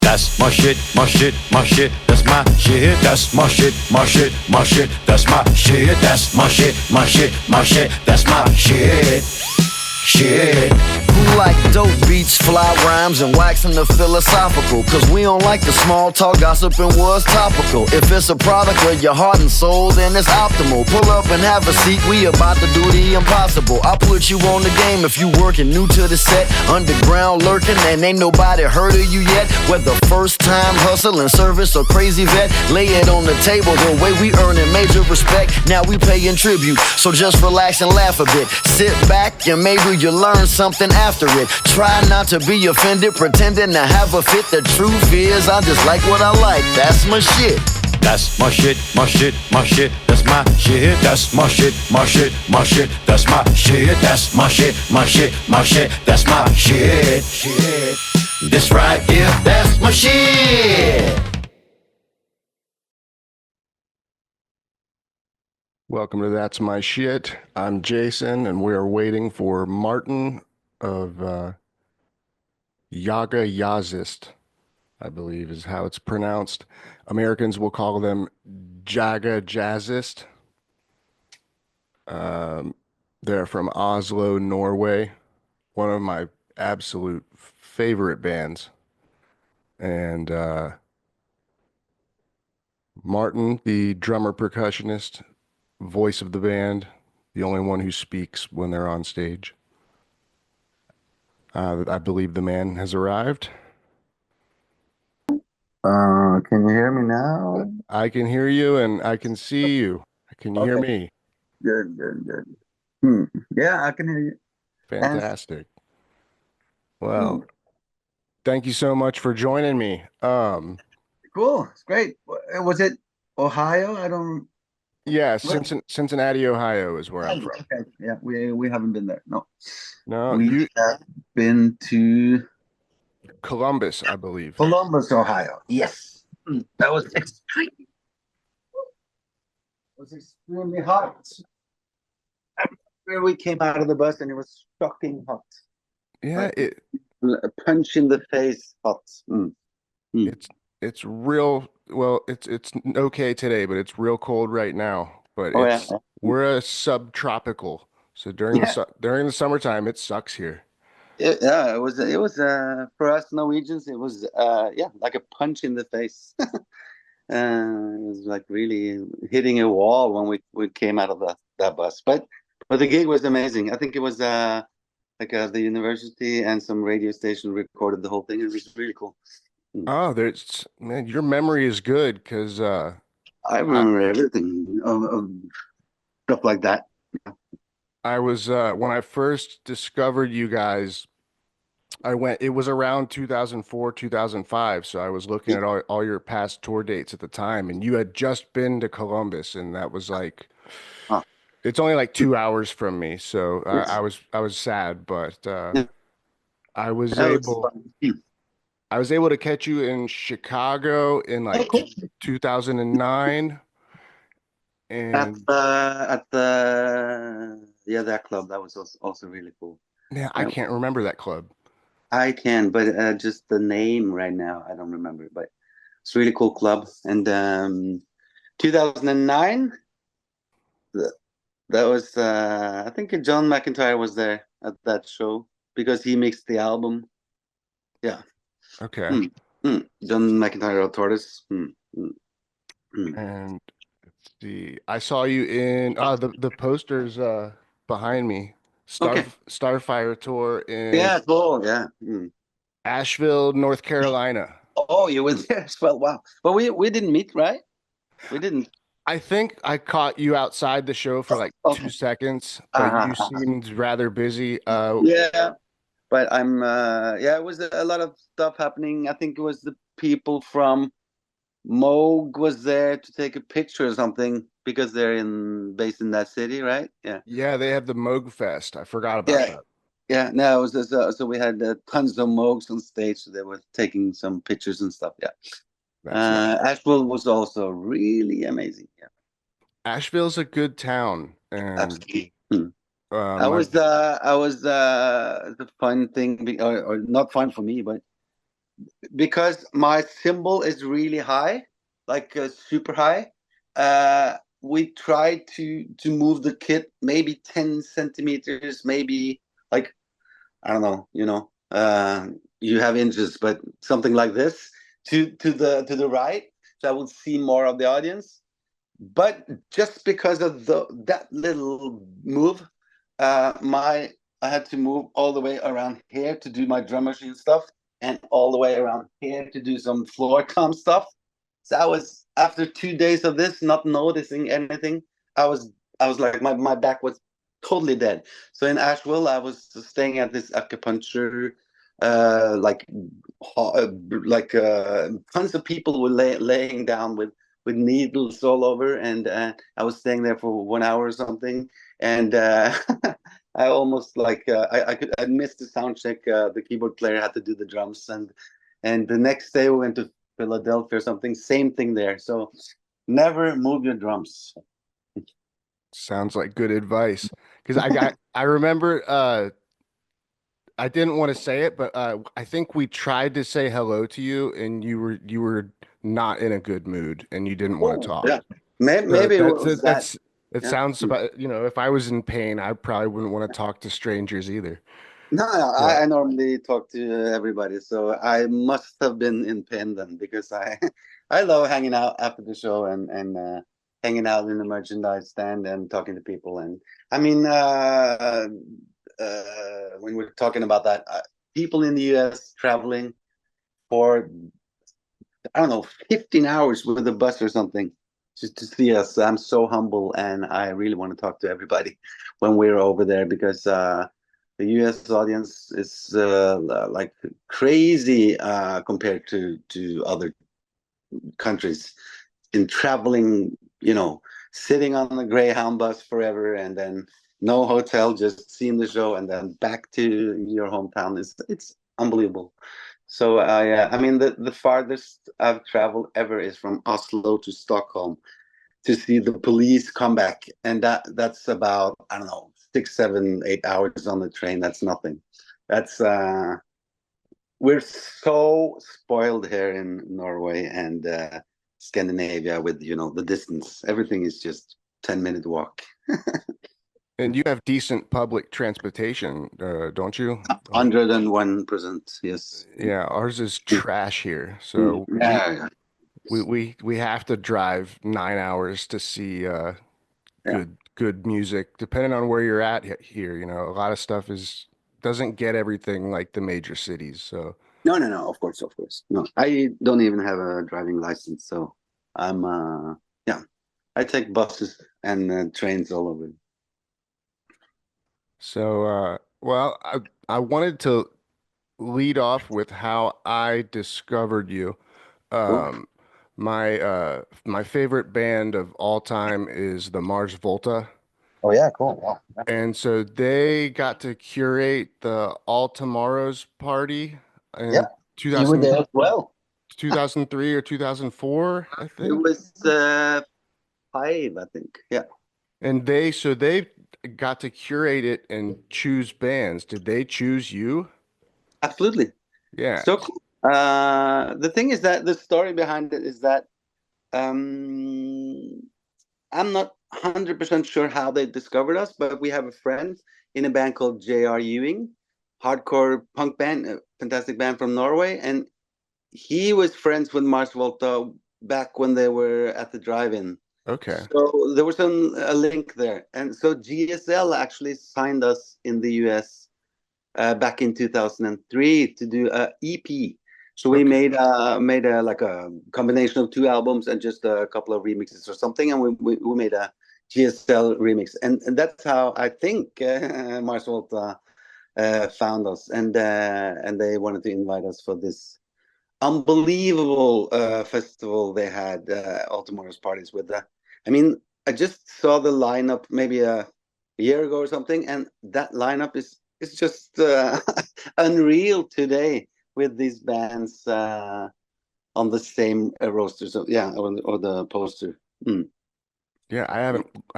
That's my shit, my shit, my shit. That's my shit. That's my shit, my shit, my shit. That's my shit. That's my shit, my shit, my shit. That's my shit. Shit. Who like dope beats, fly rhymes, and waxing the philosophical? Cause we don't like the small talk, gossip, and what's topical. If it's a product of your heart and soul, then it's optimal. Pull up and have a seat, we about to do the impossible. I'll put you on the game if you working new to the set. Underground lurking and ain't nobody heard of you yet. Whether first time hustling, service, or crazy vet, lay it on the table the way we earning major respect. Now we paying tribute, so just relax and laugh a bit. Sit back and maybe you learn something after it. Try not to be offended, pretending to have a fit. The truth is, I just like what I like. That's my shit. That's my shit, my shit, my shit. That's my shit. That's my shit, my shit, my shit. That's my shit. That's my shit, my shit, my shit. That's my shit. Shit. This right here, that's my shit. Welcome to That's My Shit. I'm Jason, and we're waiting for Martin of Jaga Jazzist, I believe is how it's pronounced. Americans will call them Jaga Jazzist. They're from Oslo, Norway. One of my absolute favorite bands. And Martin, the drummer percussionist, voice of the band, the only one who speaks when they're on stage. I believe the man has arrived. Can you hear me now? I can hear you and I can see you. Can you hear me? Good. Yeah, I can hear you. Fantastic. Well, thank you so much for joining me. Cool. It's great. Was it Ohio? I don't. Yeah, Cincinnati, Ohio is where I'm from. Okay. Yeah, we haven't been there. No. No, We have been to Columbus, I believe. Columbus, Ohio. Yes. That was extreme. It was extremely hot. We came out of the bus and it was shocking hot. Yeah, A punch in the face hot. It's real. Well, it's okay today, but it's real cold right now. But we're a subtropical, so during the summertime, it sucks here. It was for us Norwegians. It was like a punch in the face. It was like really hitting a wall when we came out of that bus. But the gig was amazing. I think it was the university and some radio station recorded the whole thing. It was really cool. Oh, man, your memory is good because I remember everything of stuff like that. I was when I first discovered you guys, it was around 2004, 2005. So I was looking at all your past tour dates at the time, and you had just been to Columbus, and that was like, it's only like 2 hours from me. So I was sad, but I was able to catch you in Chicago in like 2009. And at that club, that was also really cool. Yeah, I can't remember that club. I can, but just the name right now, I don't remember it, but it's a really cool club. And 2009, that was, I think John McIntyre was there at that show because he mixed the album. Yeah. Okay. John McIntyre of Tortoise. And let's see, I saw you in the posters behind me. Starfire tour in Asheville, North Carolina. Oh, you were there as well. Wow. But we didn't meet, right? We didn't. I think I caught you outside the show for like 2 seconds, but you seemed rather busy. Yeah. But I'm it was a lot of stuff happening. I think it was the people from Moog was there to take a picture or something because they're based in that city, right? Yeah. Yeah, they have the Moog Fest. I forgot about that. Yeah, no, it was so we had tons of Moogs on stage. So they were taking some pictures and stuff. Yeah. Nice. Asheville was also really amazing. Yeah. Asheville's a good town. And absolutely. I was the fun thing, or not fun for me, but because my cymbal is really high, like super high. We try to move the kit maybe 10 centimeters, maybe like I don't know, you have inches, but something like this to the right, so I will see more of the audience. But just because of that little move, my I had to move all the way around here to do my drum machine stuff, and all the way around here to do some floor tom stuff. So I was after 2 days of this, not noticing anything. I was I was like my back was totally dead. So in Asheville, I was staying at this acupuncture, like tons of people were laying down with needles all over, and I was staying there for 1 hour or something, and I almost I missed the sound check. The keyboard player had to do the drums, and the next day we went to Philadelphia or something. Same thing there. So never move your drums. Sounds like good advice. Because I remember I didn't want to say it, but I think we tried to say hello to you, and you were not in a good mood, and you didn't want to Oh, talk. yeah. So Maybe it that's was that. that's it Yeah. sounds about, if I was in pain, I probably wouldn't want to talk to strangers either. No, no, But I normally talk to everybody, so I must have been in pain then because I I love hanging out after the show and hanging out in the merchandise stand and talking to people. And I mean, when we're talking about that, people in the U.S. traveling for I don't know 15 hours with a bus or something just to see us. I'm so humble, and I really want to talk to everybody when we're over there because the U.S. audience is like crazy compared to other countries in traveling. Sitting on the Greyhound bus forever, and then no hotel, just seeing the show, and then back to your hometown. It's unbelievable. So I mean, the farthest I've traveled ever is from Oslo to Stockholm to see the police come back, and that's about I don't know 6, 7, 8 hours on the train. That's nothing. That's we're so spoiled here in Norway and Scandinavia with the distance. Everything is just 10-minute walk. and you have decent public transportation, don't you? 101%, yes. Yeah, ours is Mm, trash here. mm, So we yeah, yeah, we we we have to drive 9 hours to see yeah. good music. Depending on where you're at here, a lot of stuff is doesn't get everything like the major cities. So No, no, no. Of course, of course. No, I don't even have a driving license, so I'm yeah. I take buses and trains all over. well, I wanted to lead off with how I discovered you. Cool. Um, my favorite band of all time is the Mars Volta. Oh yeah, cool. Wow. And so they got to curate the All Tomorrows party Yeah, in you were 2000, there as well. 2003 or 2004, I It think. was five, I think. Yeah, And they got to curate it and choose bands. Did they choose you? absolutely. Yeah. So cool. The thing is that the story behind it is that um, I'm not 100% sure how they discovered us, but we have a friend in a band called J.R. Ewing, hardcore punk band, a fantastic band from Norway, and he was friends with Mars Volta back when they were at the drive-in. Okay. So there was a link there, and so GSL actually signed us in the US back in 2003 to do a EP. So we Okay. made a like a combination of two albums and just a couple of remixes or something, and we made a GSL remix, and that's how I think Mars Volta found us, and they wanted to invite us for this unbelievable festival they had, all tomorrow's parties with that. I mean, I just saw the lineup maybe a year ago or something, and that lineup is just unreal today with these bands on the same roster. So yeah, or the poster. Mm. Yeah, I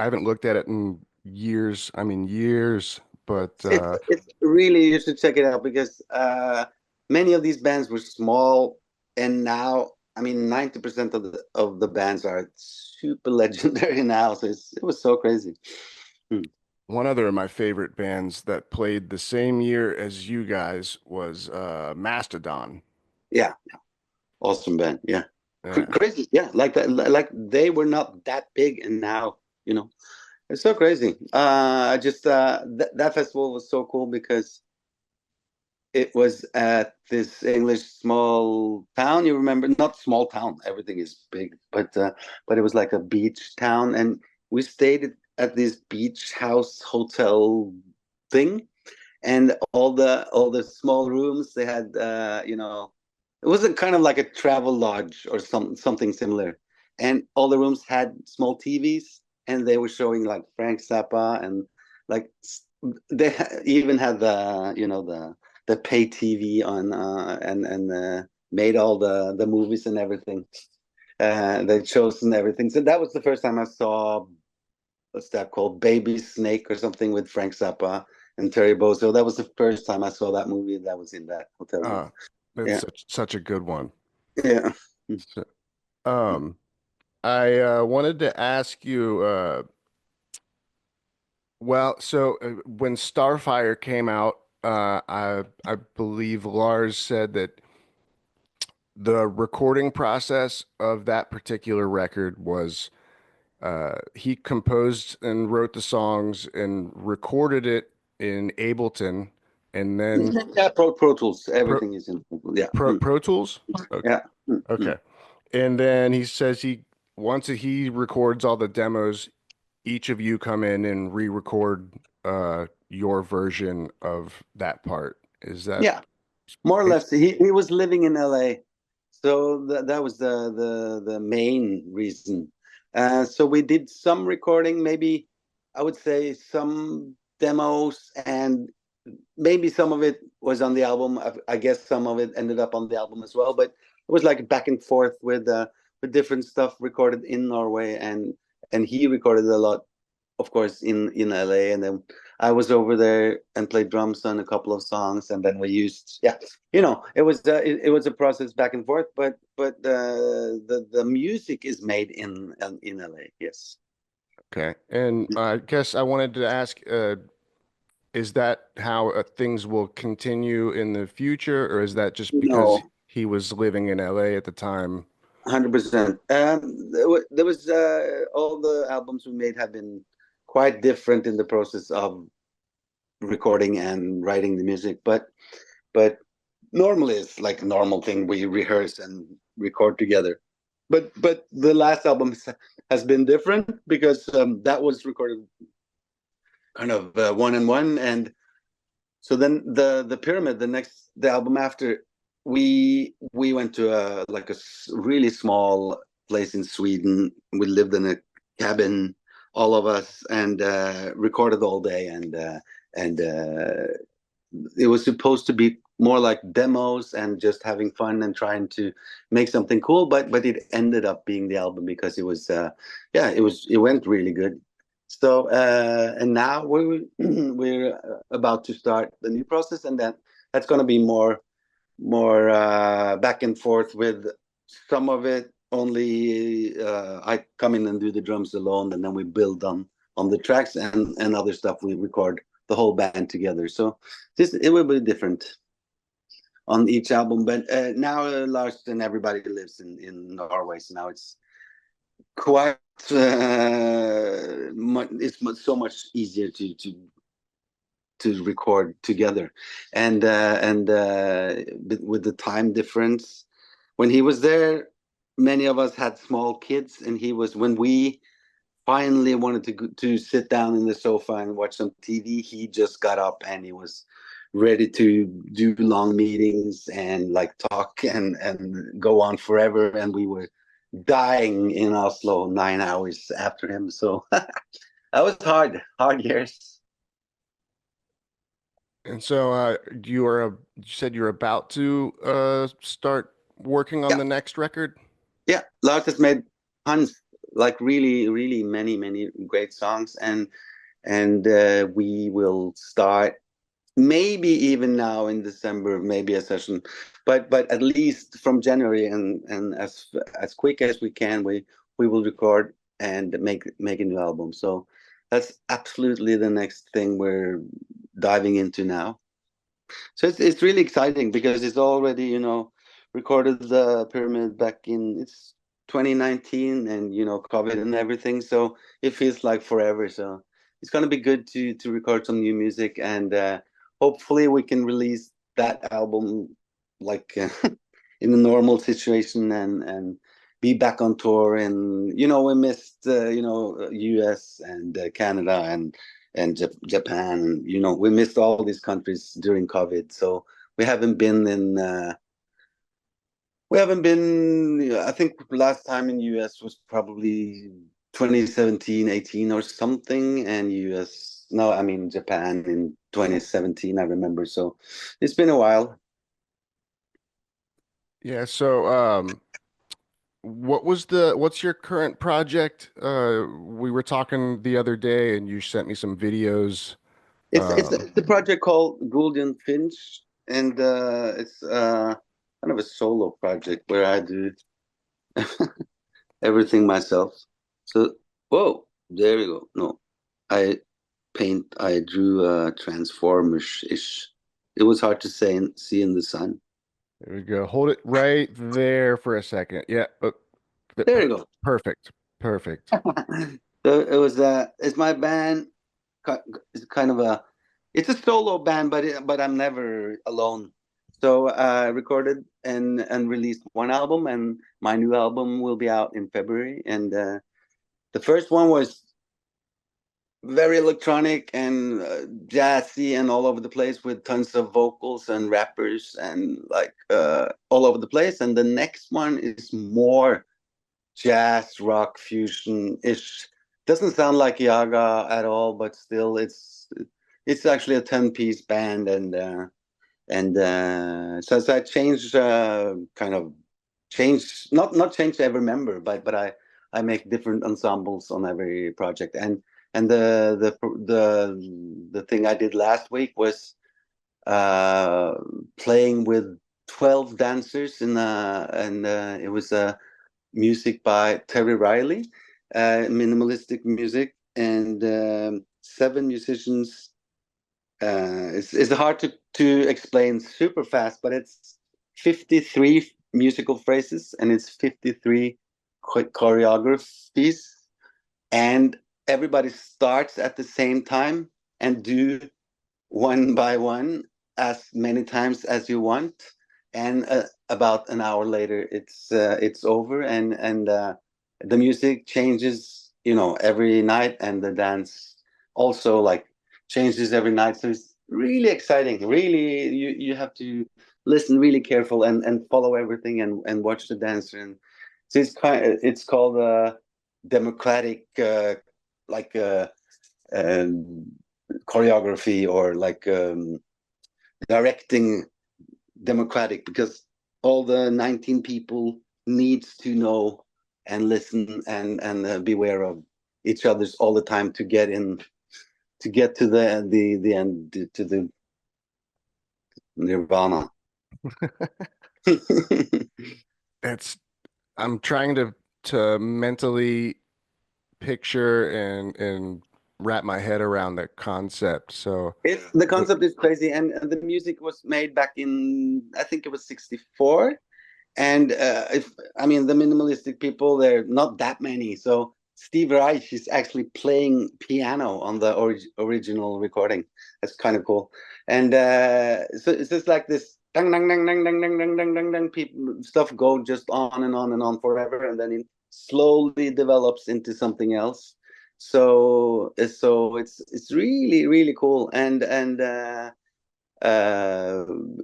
haven't looked at it in years. I mean years, but It's really you should check it out because many of these bands were small, and now, I mean, 90% of the bands are super legendary now. So it was so crazy. One other of my favorite bands that played the same year as you guys was Mastodon. Yeah, awesome band. Yeah, Yeah. crazy. Yeah, like that. Like they were not that big, and now it's so crazy. Just that festival was so cool because it was at this English small town. You remember? Not small town. Everything is big, but it was like a beach town, and we stayed at this beach house hotel thing, and all the small rooms they had. It was a kind of like a travel lodge or something similar, and all the rooms had small TVs, and they were showing like Frank Zappa and like they even had the pay TV on and made all the movies and everything. They chosen everything. So that was the first time I saw what's that called, Baby Snake or something with Frank Zappa and Terry Bozzio. That was the first time I saw that movie. That was in that hotel room. That's Yeah, such a good one. yeah. So, um, I wanted to ask you, so when Starfire came out, I believe Lars said that the recording process of that particular record was he composed and wrote the songs and recorded it in Ableton, and then Yeah, Pro Tools. Pro Everything is in. Yeah, Pro Tools. Okay, yeah. okay. And then he says once he records all the demos, each of you come in and re-record your version of that part. Is that Yeah, more or less. He was living in LA, so that was the main reason. So we did some recording, maybe I would say some demos, and maybe some of it was on the album. I guess some of it ended up on the album as well. But it was like back and forth with different stuff recorded in Norway, and he recorded a lot, of course, in LA, and then I was over there and played drums on a couple of songs, and then we used, yeah, it was a process back and forth, but the music is made in LA, yes. okay? And I guess I wanted to ask, is that how things will continue in the future, or is that just because No, he was living in LA at the time? 100%. There was all the albums we made have been quite different in the process of recording and writing the music, but normally it's like a normal thing. We rehearse and record together. But the last album has been different because that was recorded kind of one on one, and so then the Pyramid, the album after, we went to a really small place in Sweden. We lived in a cabin, all of us, and recorded all day, and it was supposed to be more like demos and just having fun and trying to make something cool, but it ended up being the album because it was it went really good. So and now we're about to start the new process, and that's going to be more back and forth with some of it only I come in and do the drums alone, and then we build on the tracks, and other stuff we record the whole band together. So it will be different on each album. But now Lars and everybody lives in Norway, so now it's quite so much easier to record together, and with the time difference. When he was there, many of us had small kids, and when we finally wanted to sit down in the sofa and watch some TV, he just got up and he was ready to do long meetings and like talk and go on forever. And we were dying in Oslo 9 hours after him. So that was hard years. And so you said you're about to start working on Yeah, the next record? yeah. Lars has made tons, like really, really many great songs, and we will start maybe even now in December, maybe a session, but at least from January and as quick as we can, we will record and make a new album. So that's absolutely the next thing we're diving into now. So it's really exciting because it's already, you know, recorded the Pyramid back in it's 2019, and you know, COVID and everything. So it feels like forever. So it's gonna be good to record some new music, and hopefully we can release that album like in a normal situation, and be back on tour. And you know, we missed you know, US and Canada and Japan. You know, we missed all these countries during COVID, so we haven't been in. We haven't been. I think last time in US was probably 2017, 18 or something, and US. No, I mean Japan in 2017. I remember. So it's been a while. Yeah, so what's your current project? We were talking the other day and you sent me some videos. It's a project called Gouldian Finch, and it's kind of a solo project where I do everything myself. So, whoa, there we go. No, I I drew Transformers-ish. It was hard to say and see in the sun. There we go. Hold it right there for a second. Yeah. There you go. Perfect. Perfect. So it was it's my band. It's kind of it's a solo band, but I'm never alone. So I recorded and released one album, and my new album will be out in February. And the first one was very electronic and jazzy and all over the place with tons of vocals and rappers and like all over the place. And the next one is more jazz rock fusion ish. Doesn't sound like Jaga at all, but still, it's actually a 10-piece band, and so I changed kind of changed not changed every member, but I make different ensembles on every project, and the thing I did last week was uh, playing with 12 dancers and it was music by Terry Riley, minimalistic music, and seven musicians. It's hard to explain super fast, but it's 53 musical phrases and it's 53 choreographies, and everybody starts at the same time and do one by one as many times as you want, and about an hour later it's over, and the music changes, you know, every night, and the dance also like changes every night. So it's really exciting. Really, you have to listen really careful and follow everything and watch the dancer. And so it's called democratic like um, choreography, or like directing democratic, because all the 19 people needs to know and listen and beware of each other's all the time to get in, to get to the end, to the nirvana. That's I'm trying to mentally picture and wrap my head around that concept. So It's the concept is crazy, and the music was made back in, I think it was 64. And if I mean, the minimalistic people, they're not that many. So Steve Reich is actually playing piano on the original recording. That's kind of cool. And so it's just like this dang dang dang dang dang dang dang dang dang dang. People stuff go just on and on and on forever, and then it slowly develops into something else. So it's really really cool, and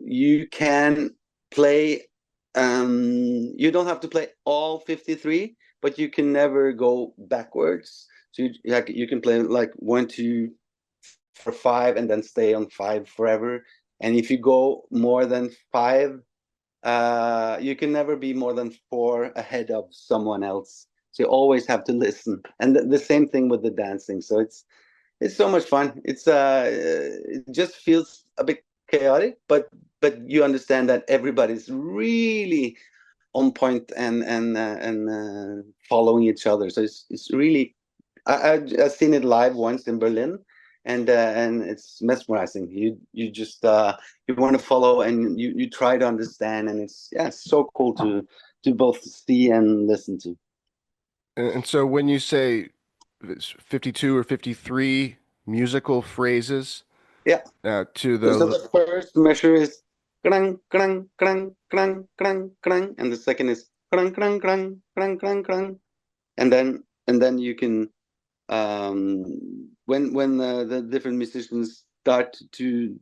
you can play. You don't have to play all 53, but you can never go backwards. So you can play like 1, 2, for 5, and then stay on 5 forever. And if you go more than 5, you can never be more than 4 ahead of someone else. So you always have to listen. And the same thing with the dancing. So It's so much fun. It just feels a bit chaotic, but you understand that everybody's really on point and following each other. So it's really I've seen it live once in Berlin, and it's mesmerizing. You just you want to follow and you try to understand, and it's so cool to both see and listen to. And so when you say it's 52 or 53 musical phrases Yeah. to So the the first measure is krang krang krang krang krang krang, and the second is krang krang krang krang krang krang, and then you can when the different musicians start to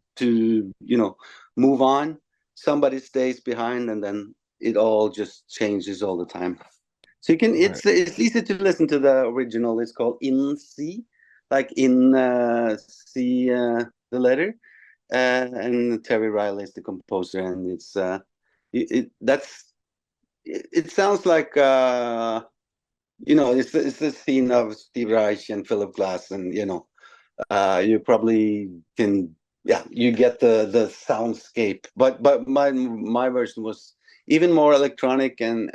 move on, somebody stays behind, and then it all just changes all the time. So you can right. it's easy to listen to the original. It's called In C, like in C, the letter, and Terry Riley is the composer, and it sounds like it's the scene of Steve Reich and Philip Glass, and you probably can, yeah, you get the soundscape, but my version was even more electronic and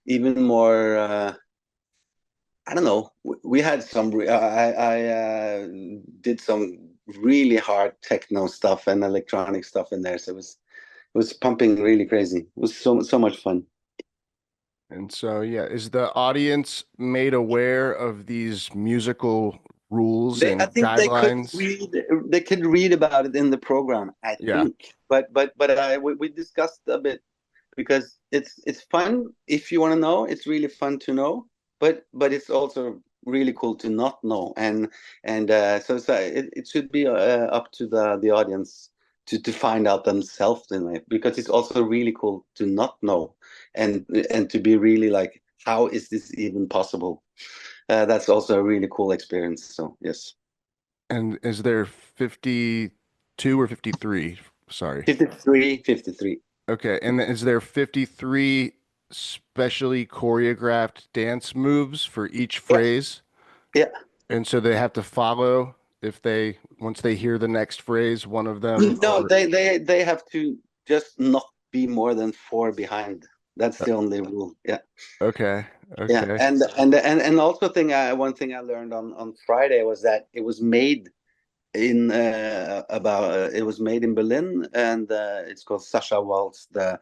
even more I don't know. We had I did some really hard techno stuff and electronic stuff in there, so it was pumping really crazy. It was so much fun. And so, yeah, is the audience made aware of these musical rules I and think guidelines? they could read about it in the program, I Yeah. think. But we discussed a bit because it's fun if you want to know. It's really fun to know, but it's also really cool to not know. So it should be up to the audience to find out themselves in it, because it's also really cool to not know and to be really like, how is this even possible? That's also a really cool experience. So yes. And is there 52 or 53? Sorry. 53, 53. Okay. And is there 53 specially choreographed dance moves for each Yeah, phrase? yeah. And so they have to follow if they, once they hear the next phrase, one of them No, or, they have to just not be more than four behind. That's the only rule. Yeah, okay. yeah. Okay. And also one thing I learned on Friday was that it was made it was made in Berlin, and it's called Sasha Waltz, the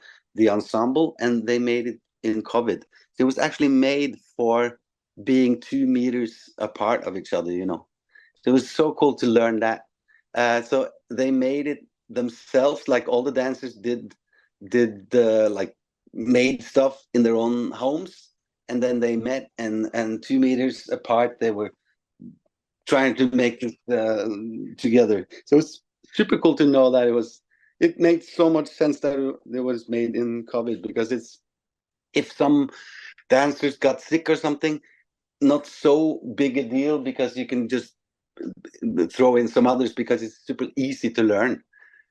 ensemble, and they made it in COVID. So it was actually made for being 2 meters apart of each other. So it was so cool to learn that. So they made it themselves, like all the dancers did like made stuff in their own homes, and then they met, and 2 meters apart they were trying to make this together. So it's super cool to know that it made so much sense that it was made in COVID, because it's, if some dancers got sick or something, not so big a deal, because you can just throw in some others, because it's super easy to learn.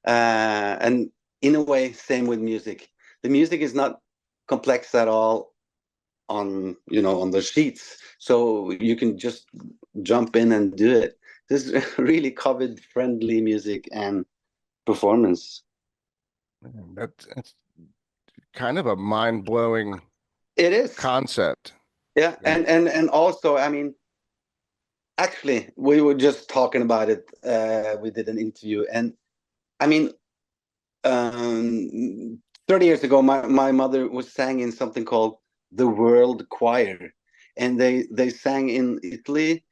And in a way, same with music. The music is not complex at all on the sheets, so you can just jump in and do it. This is really COVID friendly music and performance. That's kind of a mind-blowing It is. concept. Yeah. And And also, I mean, actually, we were just talking about it. We did an interview, and I mean, 30 years ago, my mother was sang in something called the World Choir, and they sang in Italy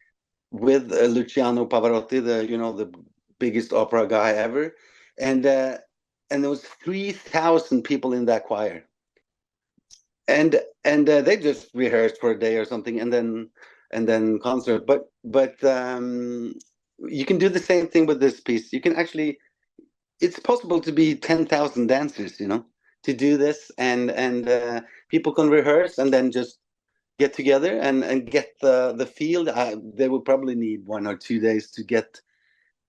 with Luciano Pavarotti, the biggest opera guy ever, and there was 3,000 people in that choir, and they just rehearsed for a day or something, and then concert. But you can do the same thing with this piece. You can actually, it's possible to be 10,000 dancers, to do this, and people can rehearse and then just get together and get the feel. They would probably need 1 or 2 days to get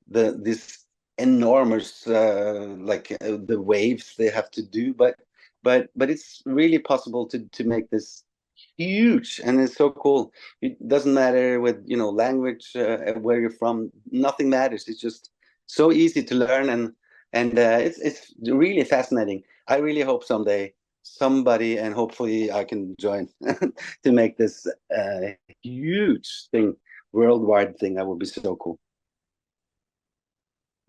this enormous the waves they have to do, but it's really possible to make this huge, and it's so cool. It doesn't matter with language, where you're from. Nothing matters. It's just so easy to learn, and it's really fascinating. I really hope someday somebody, and hopefully I can join to make this huge thing, worldwide thing. That would be so cool.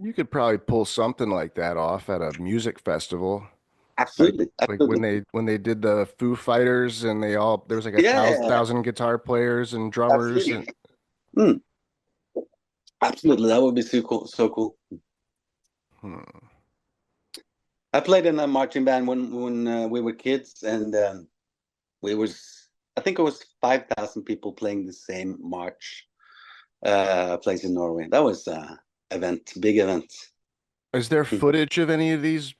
You could probably pull something like that off at a music festival. Like Absolutely, like when absolutely. they did the Foo Fighters and there was like a Yeah, thousand guitar players and drummers absolutely. and Mm, absolutely. That would be so cool. So cool. hmm. I played in a marching band when we were kids, and we was I think it was 5,000 people playing the same march place in Norway. That was event, big event. Is there footage of any of these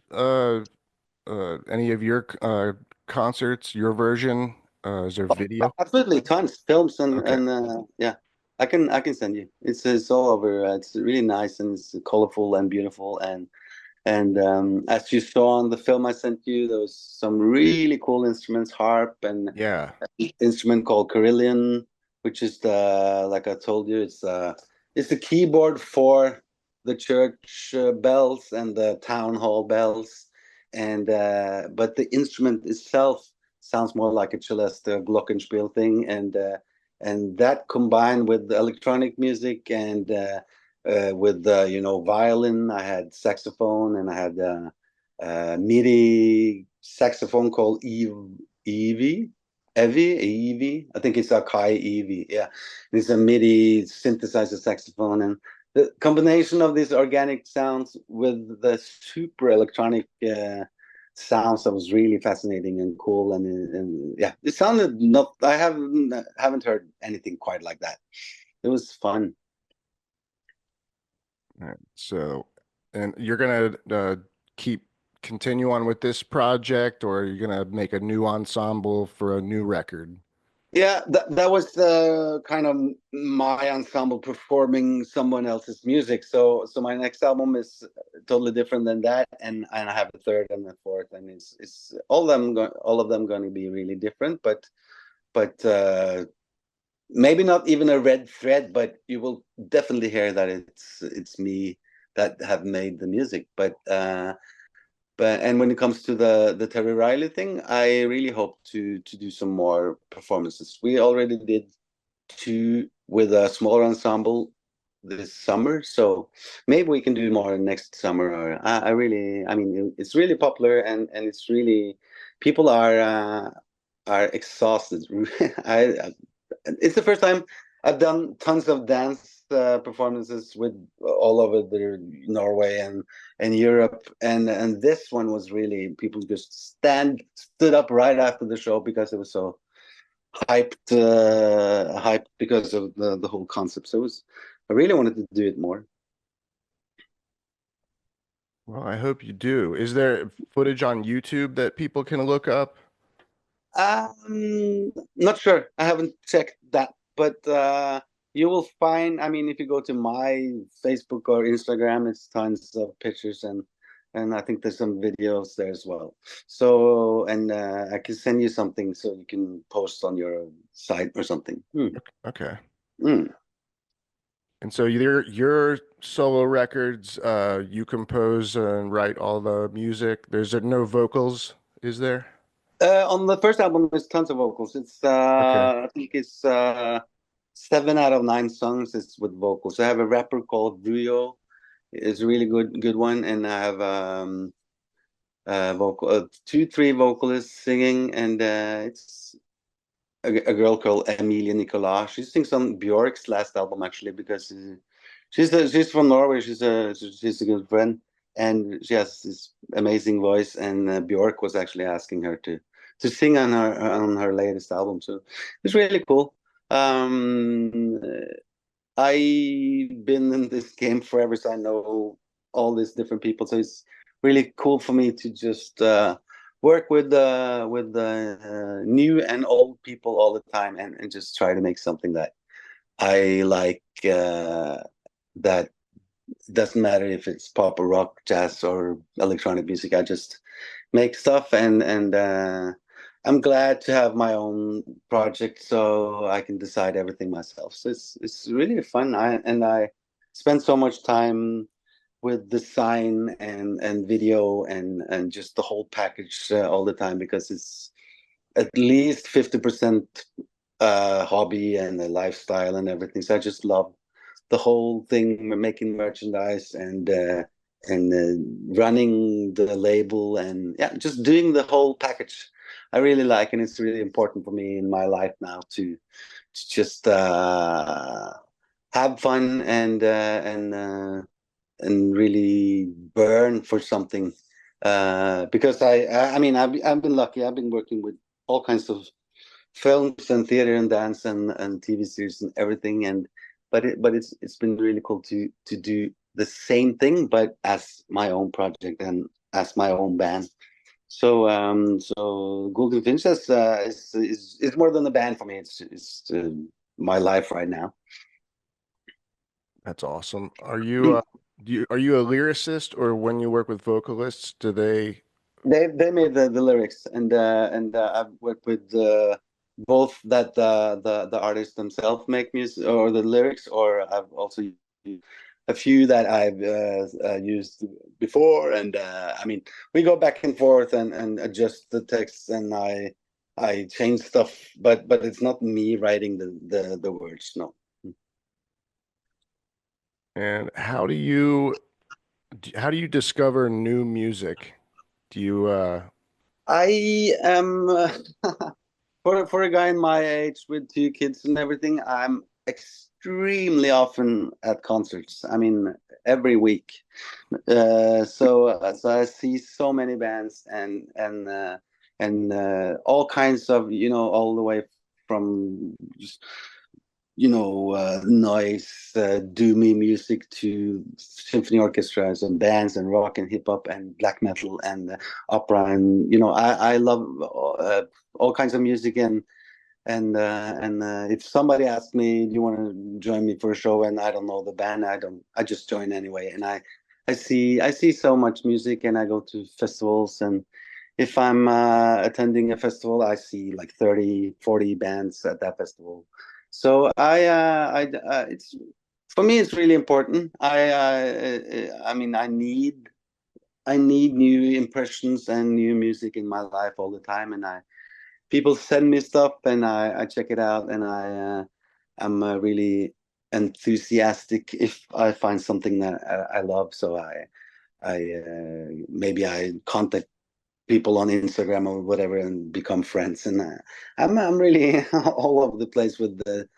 any of your concerts, your version? Is there video? Absolutely, tons films Okay. and yeah, I can send you. It's all over. It's really nice and it's colorful and beautiful and as you saw on the film I sent you, there was some really cool instruments, harp and Yeah. instrument called Carillion, which is the like I told you, it's the keyboard for the church bells and the town hall bells, and but the instrument itself sounds more like a celeste glockenspiel thing, and that combined with the electronic music and with violin. I had saxophone and I had MIDI saxophone called Evie. Evie. I think it's Akai Evie. Yeah, it's a MIDI synthesizer saxophone, and the combination of these organic sounds with the super electronic sounds that was really fascinating and cool, and yeah, it sounded not. I haven't heard anything quite like that. It was fun. All right. So, and you're gonna keep continue on with this project, or you're gonna make a new ensemble for a new record? Yeah, that was kind of my ensemble performing someone else's music. So my next album is totally different than that, and I have a third and a fourth, and it's all of them going to be really different, but maybe not even a red thread, but you will definitely hear that it's me that have made the music. But and when it comes to the Terry Riley thing, I really hope to do some more performances. We already did two with a smaller ensemble this summer, so maybe we can do more next summer. Or I mean, it's really popular and it's really people are exhausted. It's the first time I've done tons of dance performances with all over Norway and Europe, and this one was really people just stood up right after the show because it was so hyped because of the whole concept. So I really wanted to do it more. Well, I hope you do. Is there footage on YouTube that people can look up? Not sure. I haven't checked that, but you will find. I mean, if you go to my Facebook or Instagram, it's tons of pictures and I think there's some videos there as well. So and I can send you something so you can post on your site or something. Okay. Hmm. And so your solo records, you compose and write all the music. There's no vocals, is there? On the first album, there's tons of vocals. It's Okay. I think it's 7 out of 9 songs is with vocals. I have a rapper called Ruyo. It's a really good one, and I have two, three vocalists singing, and it's a girl called Emilie Nicolas. She sings on Bjork's last album actually because she's from Norway. She's a good friend, and she has this amazing voice. And Bjork was actually asking her to sing on her latest album, so it's really cool. Um, I've been in this game forever, so I know all these different people. So it's really cool for me to just work with the new and old people all the time, and just try to make something that I like. That doesn't matter if it's pop or rock, jazz or electronic music. I just make stuff, and I'm glad to have my own project so I can decide everything myself. So it's really fun. I spend so much time with design and video and just the whole package all the time because it's at least 50% hobby and a lifestyle and everything. So I just love the whole thing, making merchandise and running the label and yeah, just doing the whole package. I really like, and it's really important for me in my life now to just have fun and really burn for something. Because I mean I've been lucky. I've been working with all kinds of films and theater and dance and TV series and everything. And but it's been really cool to do the same thing, but as my own project and as my own band. So Gouldian Finch is more than a band for me. It's my life right now. That's awesome. Are you are you a lyricist, or when you work with vocalists, do they? They made the lyrics and I've worked with both that the artists themselves make music or the lyrics, or I've also used a few that I've used before, and I mean we go back and forth and adjust the text, and I change stuff, but it's not me writing the words, no. And how do you discover new music? Do you I am for a guy in my age with two kids and everything, I'm extremely often at concerts. I mean, every week. So I see so many bands and all kinds of, all the way from just noise, doomy music to symphony orchestras and bands and rock and hip hop and black metal and opera, and I love all kinds of music, and if somebody asks me, do you want to join me for a show, and I don't know the band, I just join anyway, and I see so much music, and I go to festivals, and if I'm attending a festival, I see like 30, 40 bands at that festival. So it's for me, it's really important. I mean, I need new impressions and new music in my life all the time, and people send me stuff, and I check it out, and I'm really enthusiastic if I find something that I love. So maybe I contact people on Instagram or whatever and become friends. And I'm really all over the place with the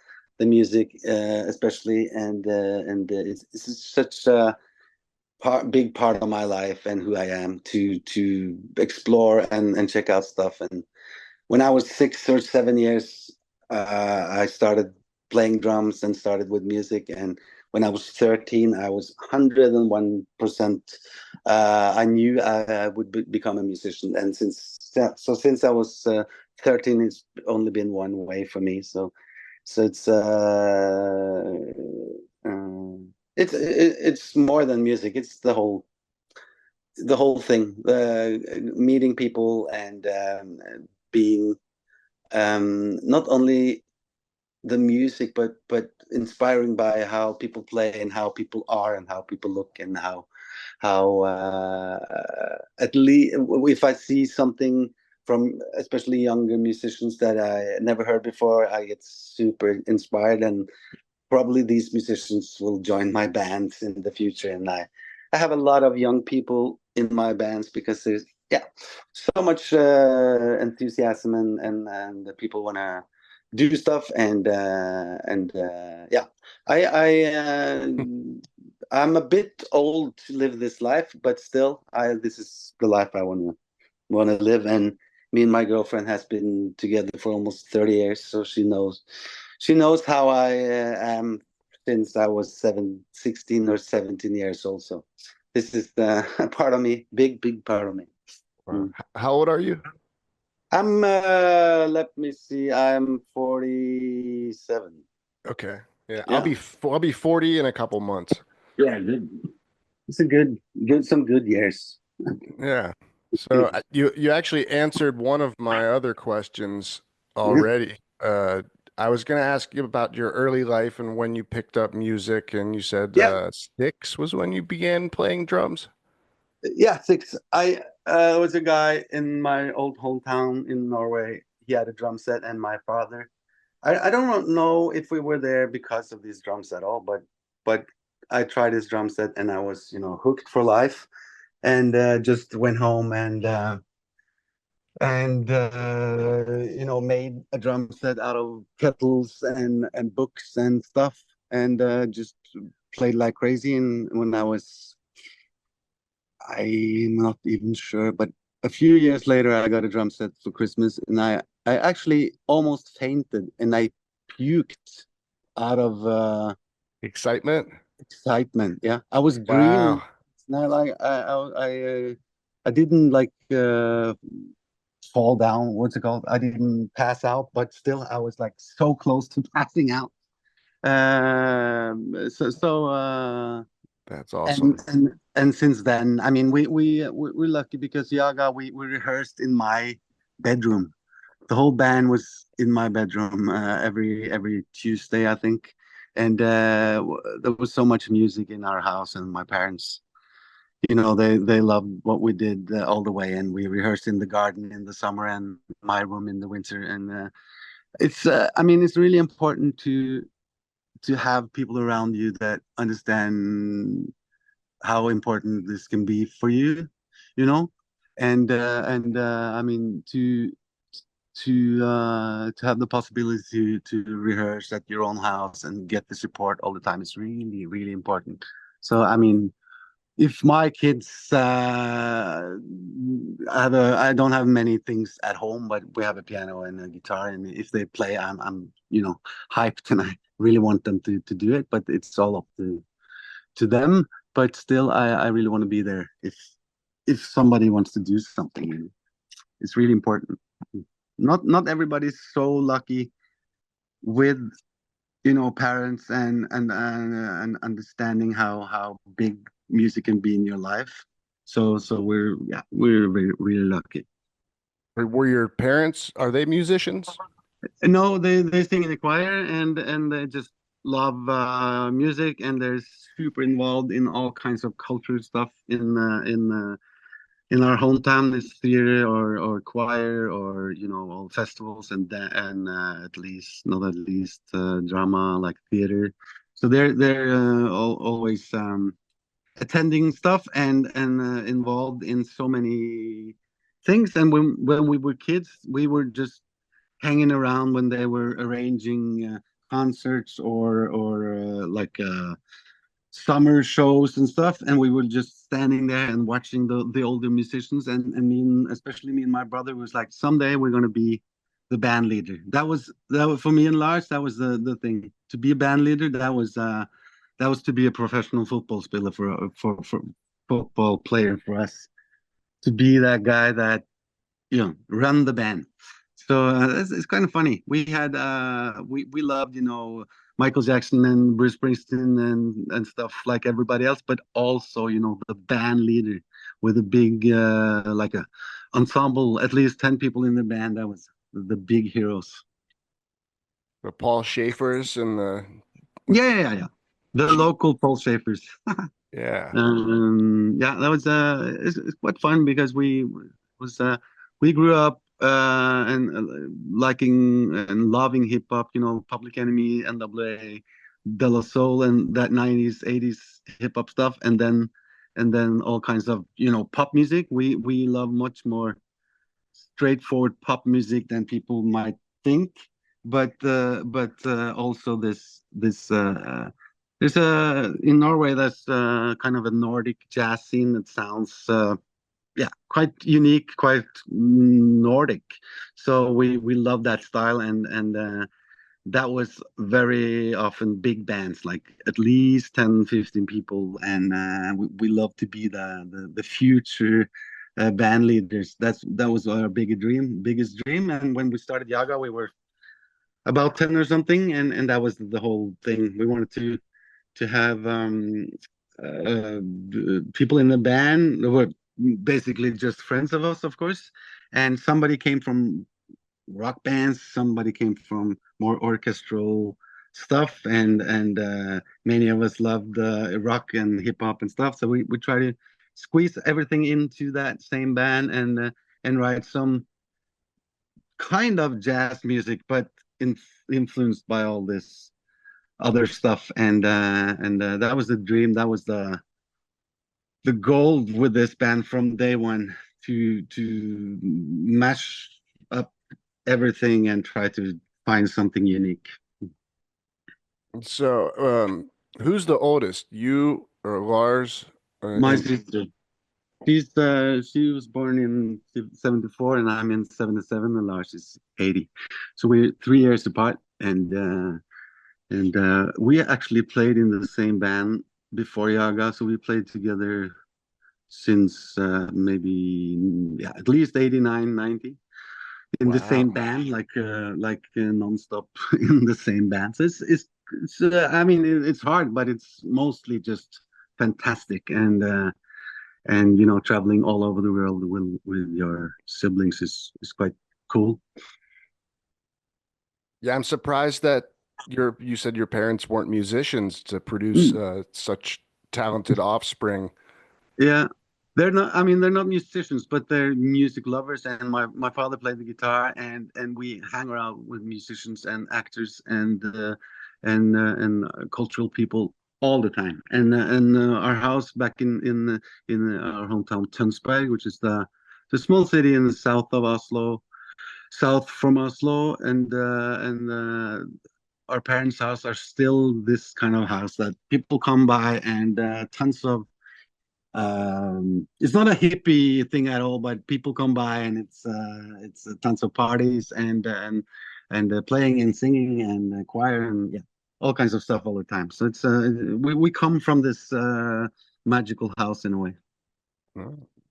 music, especially, and it's such a big part of my life and who I am to explore and check out stuff. And when I was 6 or 7 years, I started playing drums and started with music. And when I was 13, I was 101%. I knew I would become a musician. And since I was 13, it's only been one way for me. So it's more than music. It's the whole thing, meeting people and being not only the music, but inspiring by how people play and how people are and how people look, and how at least if I see something from especially younger musicians that I never heard before, I get super inspired, and probably these musicians will join my band in the future. And I have a lot of young people in my bands because there's yeah so much enthusiasm, and the people want to do stuff, and yeah, I I'm a bit old to live this life, but still this is the life I want to live. And me and my girlfriend has been together for almost 30 years, so she knows how I am since I was 16 or 17 years old. So this is the part of me, big part of me. Mm. How old are you? I'm let me see, I'm 47. Okay. Yeah, Yeah. I'll be 40 in a couple months. Yeah, good. It's some good years. Yeah. So you actually answered one of my other questions Yeah. already. I was going to ask you about your early life and when you picked up music, and you said Yeah. 6 was when you began playing drums. Yeah, six. I was a guy in my old hometown in Norway. He had a drum set, and my father. I don't know if we were there because of these drums at all, but I tried his drum set, and I was, hooked for life, and just went home and made a drum set out of kettles and books and stuff, and just played like crazy. And when I'm not even sure, but a few years later, I got a drum set for Christmas, and I actually almost fainted, and I puked out of Excitement? excitement. Yeah, I was green. Wow. It's not like I didn't like fall down. What's it called? I didn't pass out, but still, I was like so close to passing out. So. That's and awesome. and and since then, I mean, we're lucky because Jaga, we rehearsed in my bedroom. The whole band was in my bedroom every Tuesday, I think, and there was so much music in our house, and my parents, they loved what we did all the way, and we rehearsed in the garden in the summer and my room in the winter, and I mean, it's really important to have people around you that understand how important this can be for you, you know, and I mean to have the possibility to rehearse at your own house and get the support all the time is really really important. So I mean, if my kids I don't have many things at home, but we have a piano and a guitar, and if they play, I'm hyped, and I really want them to do it, but it's all up to them. But still, I really want to be there if somebody wants to do something. It's really important. Not everybody's so lucky with parents and understanding how big music can be in your life. So we're really, really lucky. Were your parents, are they musicians? No, they sing in the choir, and they just love music, and they're super involved in all kinds of culture stuff in our hometown. Is theater or choir or all festivals and at least not at least drama like theater. So they're always attending stuff and involved in so many things. And when we were kids, we were just hanging around when they were arranging concerts or like summer shows and stuff, and we were just standing there and watching the older musicians, and especially me and my brother was like, someday we're going to be the band leader. That was for me and Lars. That was the thing, to be a band leader. That was to be a professional football player for football player for us, to be that guy that run the band. So it's kind of funny. We loved Michael Jackson and Bruce Springsteen and stuff like everybody else, but also the band leader with a big like a ensemble, at least 10 people in the band. That was the big heroes. The Paul Schaefer's and the, Yeah. The local Paul Schaefer's. yeah. Yeah, that was it's quite fun because was we grew up and liking and loving hip hop, Public Enemy, NWA, De La Soul, and that 90s, 80s hip hop stuff, and then all kinds of pop music. We love much more straightforward pop music than people might think, but also this there's a in Norway there's kind of a Nordic jazz scene that sounds quite unique, quite Nordic. So we love that style, and that was very often big bands, like at least 10, 15 people, and we love to be the future band leaders. That was our biggest dream. And when we started Jaga, we were about 10 or something, and that was the whole thing. We wanted to have people in the band. basically just friends of us, of course. And somebody came from rock bands, somebody came from more orchestral stuff, and many of us loved rock and hip hop and stuff. So we try to squeeze everything into that same band and write some kind of jazz music, but influenced by all this other stuff. And that was the dream. That was the goal with this band from day one, to mash up everything and try to find something unique. So, who's the oldest, you or Lars? My sister, she was born in 74 and I'm in 77 and Lars is 80. So we're 3 years apart, and we actually played in the same band before Jaga, so we played together since maybe at least 89, 90 in the same band, like nonstop in the same band. So it's I mean, it's hard, but it's mostly just fantastic. And traveling all over the world with your siblings is quite cool. Yeah, I'm surprised that you said your parents weren't musicians to produce such talented offspring. Yeah, they're not. I mean, they're not musicians, but they're music lovers. And my father played the guitar, and we hang around with musicians and actors and cultural people all the time. And our house back in our hometown Tønsberg, which is the small city in the south of Oslo, south from Oslo, and our parents' house are still this kind of house that people come by, and tons of it's not a hippie thing at all, but people come by, and it's tons of parties and playing and singing and choir and all kinds of stuff all the time. So it's we come from this magical house in a way.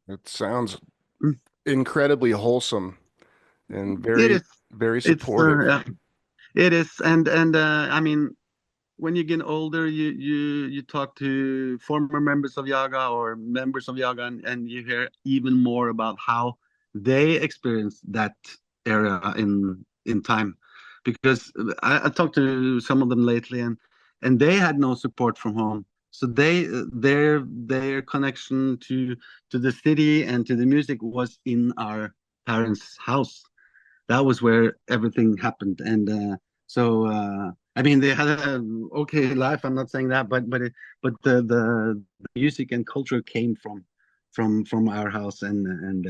It sounds Mm. incredibly wholesome and It very, is. very supportive. It is, and I mean, when you get older, you talk to former members of Jaga or members of Jaga, and you hear even more about how they experienced that era in time. Because I talked to some of them lately, and they had no support from home. So their connection to the city and to the music was in our parents' house. That was where everything happened. And so I mean, they had a okay life. I'm not saying that, but the music and culture came from our house, and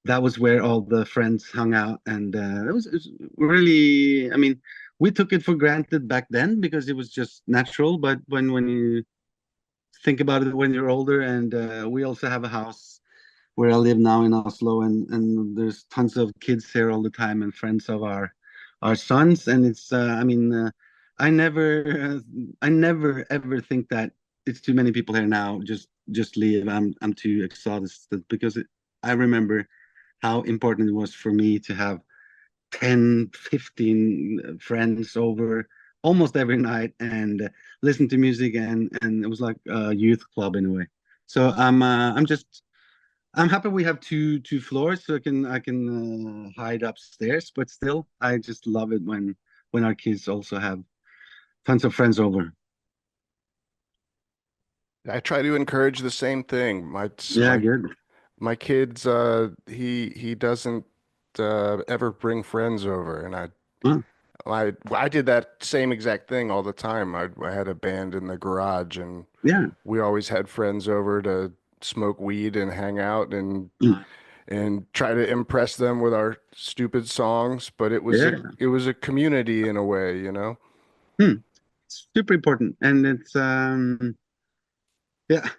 that was where all the friends hung out. And it was really, I mean, we took it for granted back then because it was just natural. But when you think about it when you're older, and we also have a house where I live now in Oslo, and there's tons of kids here all the time and friends of our sons, and it's I mean, I never ever think that it's too many people here now. Just leave. I'm too exhausted because I remember how important it was for me to have 10, 15 friends over almost every night and listen to music, and it was like a youth club in a way. So I'm happy we have two floors, so I can hide upstairs. But still, I just love it when our kids also have tons of friends over. I try to encourage the same thing. Yeah, good. My kids, he doesn't ever bring friends over, and Huh. I did that same exact thing all the time. I had a band in the garage, and Yeah. we always had friends over to smoke weed and hang out Mm. and try to impress them with our stupid songs. But Yeah. it was a community in a way, you know? It's super important, and it's yeah.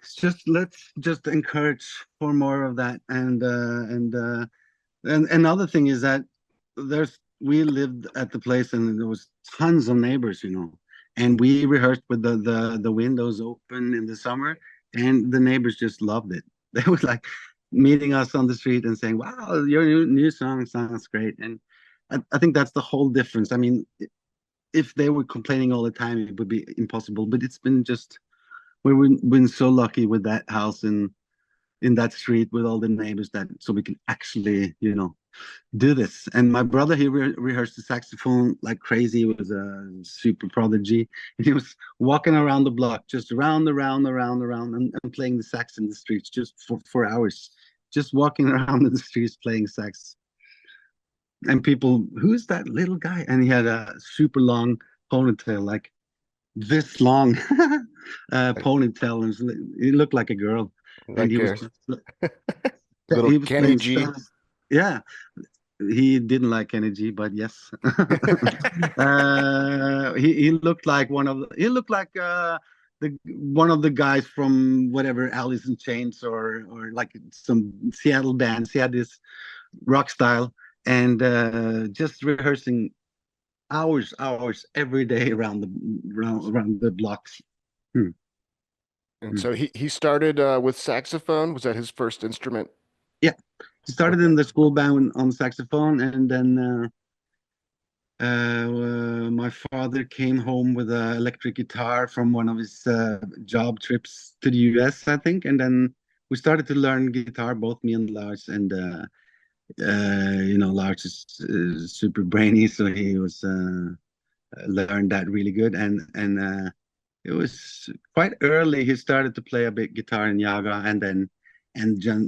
It's just let's just encourage for more of that, and another thing is that we lived at the place and there was tons of neighbors, and we rehearsed with the windows open in the summer, and the neighbors just loved it. They were like meeting us on the street and saying, "Wow, your new song sounds great." And I think that's the whole difference. I mean, if they were complaining all the time, it would be impossible. But it's been just we've been so lucky with that house in that street with all the neighbors, that so we can actually, do this. And my brother, he rehearsed the saxophone like crazy. He was a super prodigy, and he was walking around the block, just around, and playing the sax in the streets just for hours, just walking around in the streets playing sax. And people, who's that little guy? And he had a super long ponytail, like this long ponytail, and he looked like a girl. And he was little he was Kenny playing G. sax. Yeah, he didn't like energy, but yes. He looked like one of the guys from whatever Alice in Chains or like some Seattle bands. He had this rock style, and just rehearsing hours every day around the blocks. And so he started with saxophone. Was that his first instrument? Yeah, he started in the school band on saxophone, and then my father came home with an electric guitar from one of his job trips to the US, I think, and then we started to learn guitar, both me and Lars, and Lars is super brainy, so he was learned that really good, and it was quite early. He started to play a bit guitar in Jaga, and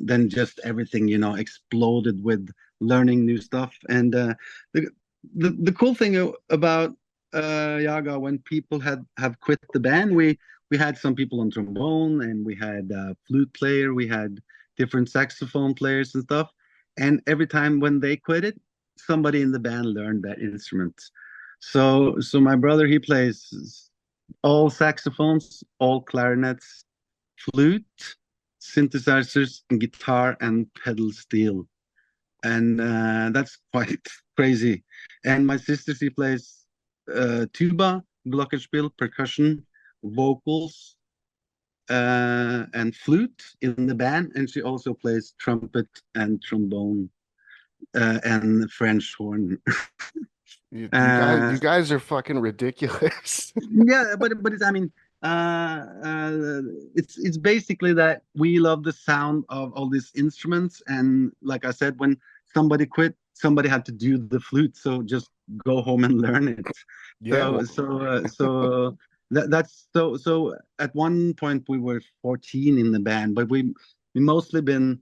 then just everything, exploded with learning new stuff. And the cool thing about Jaga, when people have quit the band, we had some people on trombone, and we had a flute player, we had different saxophone players and stuff. And every time when they quit it, somebody in the band learned that instrument. So my brother, he plays all saxophones, all clarinets, flute, synthesizers, and guitar and pedal steel. And that's quite crazy. And my sister, she plays tuba, glockenspiel, percussion, vocals, and flute in the band, and she also plays trumpet and trombone and French horn. You guys are fucking ridiculous. Yeah, but it's, I mean, it's basically that we love the sound of all these instruments, and like I said, when somebody quit, somebody had to do the flute, so just go home and learn it. Yeah. So that's so at one point we were 14 in the band, but we mostly been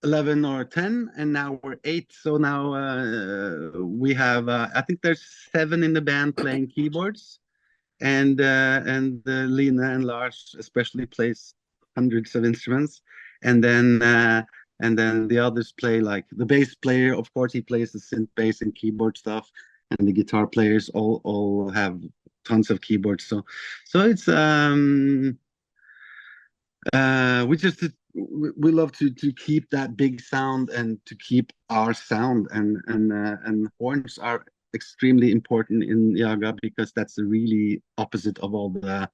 11 or 10, and now we're 8. So now we have I think there's 7 in the band playing keyboards, and Lina and Lars especially plays hundreds of instruments, and then the others play, like the bass player, of course, he plays the synth bass and keyboard stuff, and the guitar players all have tons of keyboards. So it's we love to keep that big sound and to keep our sound, and horns are extremely important in Jaga, because that's the really opposite of all the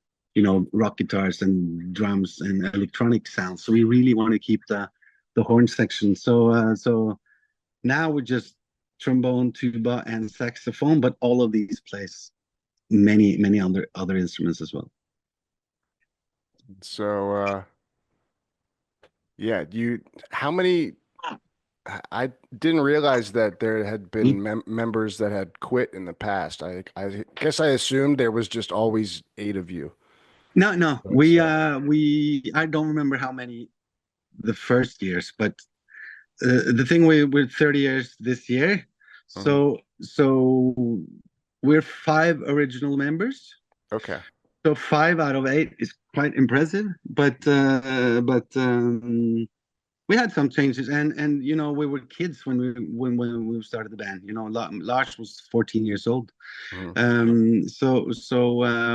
rock guitars and drums and electronic sounds. So we really want to keep the horn section. So now we're just trombone, tuba, and saxophone, but all of these plays many other instruments as well. So yeah, how many? I didn't realize that there had been members that had quit in the past. I guess I assumed there was just always 8 of you. No, we I don't remember how many the first years, but the thing, we're 30 years this year, so we're 5 original members. Okay. So 5 out of 8 is quite impressive, but we had some changes, and we were kids when we started the band. Lars was 14 years old. So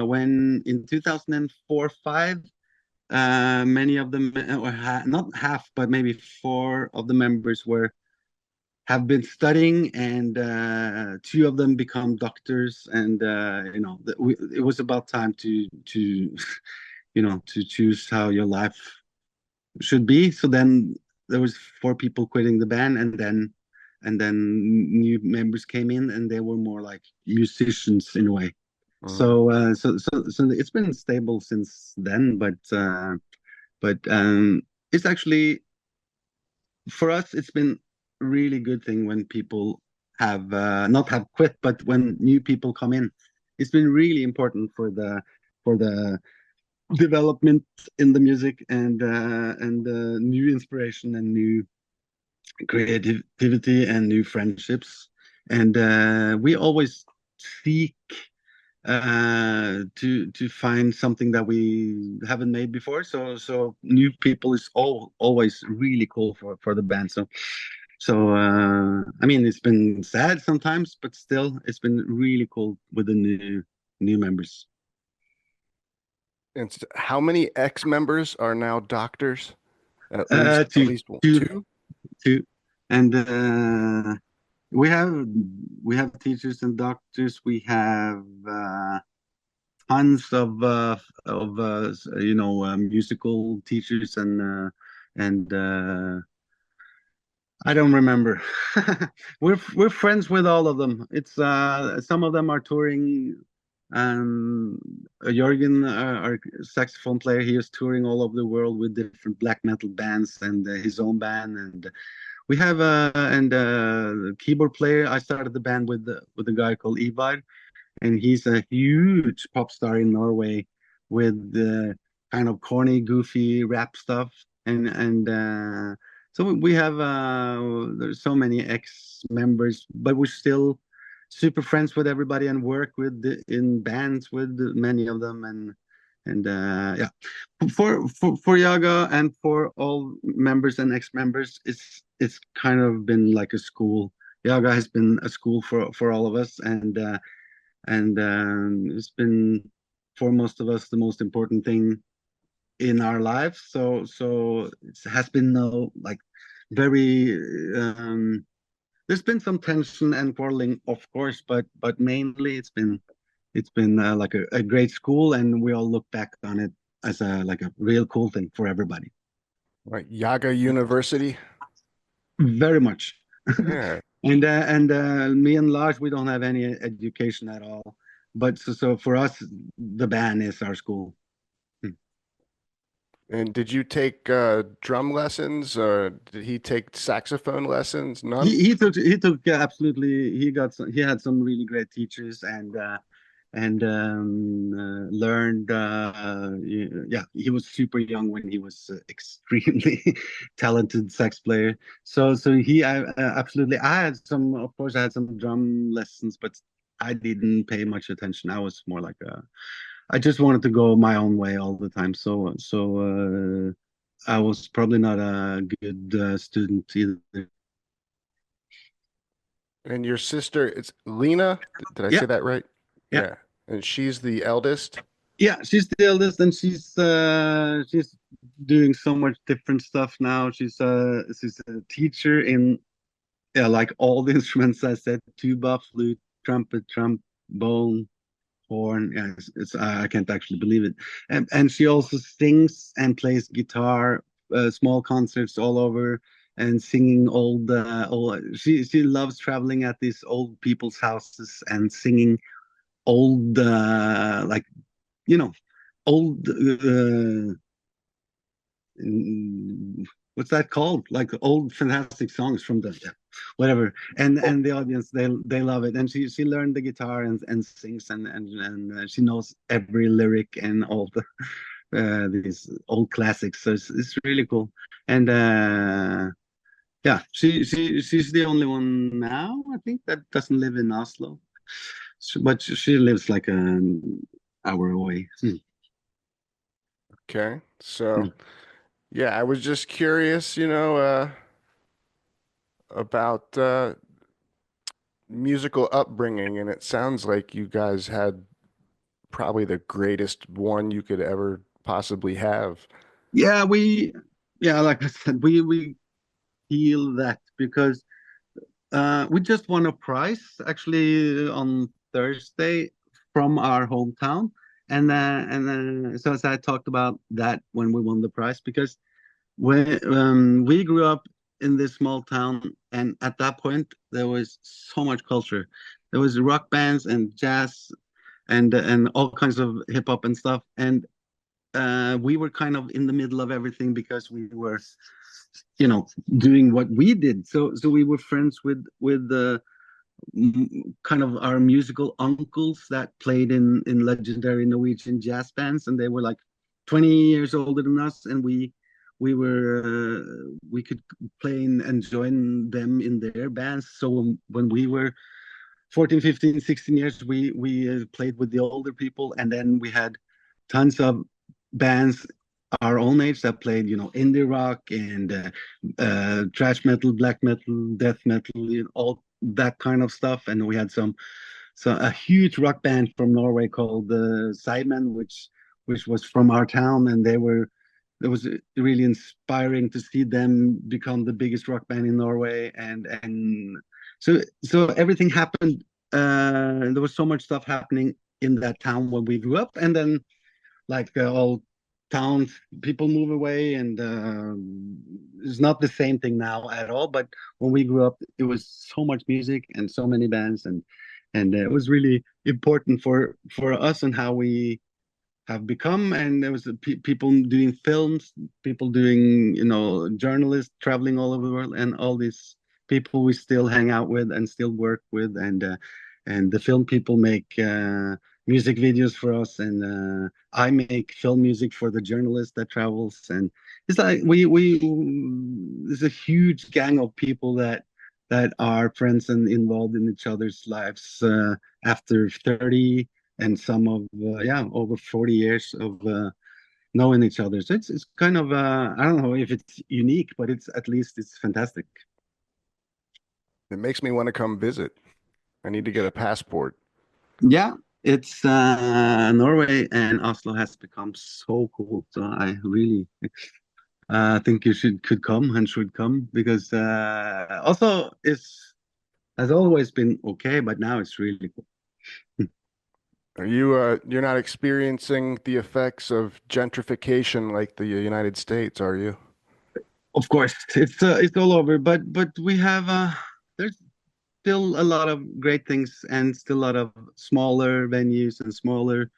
when in 2004-5, many of them, or not half, but maybe 4 of the members have been studying, and 2 of them become doctors, and it was about time to to choose how your life should be. So then there was 4 people quitting the band, and then new members came in, and they were more like musicians in a way. So it's been stable since then, but it's actually, for us, it's been a really good thing when people have not have quit, but when new people come in. It's been really important for the development in the music and new inspiration and new creativity and new friendships. And we always seek to find something that we haven't made before. So new people is always really cool for the band. So I mean, it's been sad sometimes, but still, it's been really cool with the new members. And how many ex-members are now doctors? At Two, least two, two? two, and we have teachers and doctors. We have tons of musical teachers and I don't remember. We're friends with all of them. It's some of them are touring. Um, Jørgen, our saxophone player, he is touring all over the world with different black metal bands and his own band. And we have the keyboard player. I started the band with a guy called Ivar, and he's a huge pop star in Norway with kind of corny, goofy rap stuff. And so we have there's so many ex-members, but we're still super friends with everybody and work in bands with many of them. And yeah, for Jaga and for all members and ex-members, it's kind of been like a school. Jaga has been a school for all of us, and it's been for most of us the most important thing in our lives. So it has been no like very there's been some tension and quarreling, of course, but mainly it's been like a great school, and we all look back on it as a real cool thing for everybody. Right, Yaga University. Very much. Yeah. And me and Lars, we don't have any education at all. But so for us, the band is our school. And did you take drum lessons, or did he take saxophone lessons? None? He took absolutely, he had some really great teachers and learned yeah, he was super young when he was extremely talented sax player. So he absolutely, I had some, of course I had some drum lessons, but I didn't pay much attention. I was more like I just wanted to go my own way all the time. So I was probably not a good student either. And your sister, it's Lena. Did I Yeah, say that right? yeah. Yeah. And she's the eldest. Yeah, she's the eldest, and she's doing so much different stuff now. She's a teacher in, yeah, like all the instruments I said: tuba, flute, trumpet, trombone, horn. Yeah, I can't actually believe it. And she also sings and plays guitar, small concerts all over, and singing old. She loves traveling at these old people's houses and singing old like you know, old what's that called? Like old fantastic songs from the, yeah, whatever. And the audience, they love it. And she learned the guitar and sings and she knows every lyric and all the these old classics. So it's really cool. And yeah, she's the only one now, I think, that doesn't live in Oslo. But she lives like an hour away. Okay. So, yeah, I was just curious, about musical upbringing, and it sounds like you guys had probably the greatest one you could ever possibly have. Yeah, yeah, like I said, we feel that because we just won a prize actually on Thursday from our hometown, and so as I talked about that when we won the prize, because when we grew up in this small town, and at that point there was so much culture. There was rock bands and jazz and all kinds of hip hop and stuff, and we were kind of in the middle of everything because we were, doing what we did. So we were friends with kind of our musical uncles that played in legendary Norwegian jazz bands, and they were like 20 years older than us, and we could play and join them in their bands. So when we were 14, 15, 16 years, we played with the older people, and then we had tons of bands our own age that played, indie rock and thrash metal, black metal, death metal, all that kind of stuff. And we had a huge rock band from Norway called Sidemen, which was from our town, and it was really inspiring to see them become the biggest rock band in Norway. And so everything happened. There was so much stuff happening in that town when we grew up, and then like all towns, people move away, and it's not the same thing now at all. But when we grew up, it was so much music and so many bands, and it was really important for us and how we have become. And there was people doing films, people doing, journalists traveling all over the world, and all these people we still hang out with and still work with. And the film people make music videos for us, and I make film music for the journalist that travels. And it's like there's a huge gang of people that are friends and involved in each other's lives after 30 and some of over 40 years of knowing each other. So it's kind of I don't know if it's unique, but it's fantastic. It makes me want to come visit. I need to get a passport. Yeah, it's Norway and Oslo has become so cool. So I really think you should come and should come, because Oslo has always been okay, but now it's really cool. Are you're not experiencing the effects of gentrification like the United States, are you? Of course, it's all over, but we have there's still a lot of great things, and still a lot of smaller venues and smaller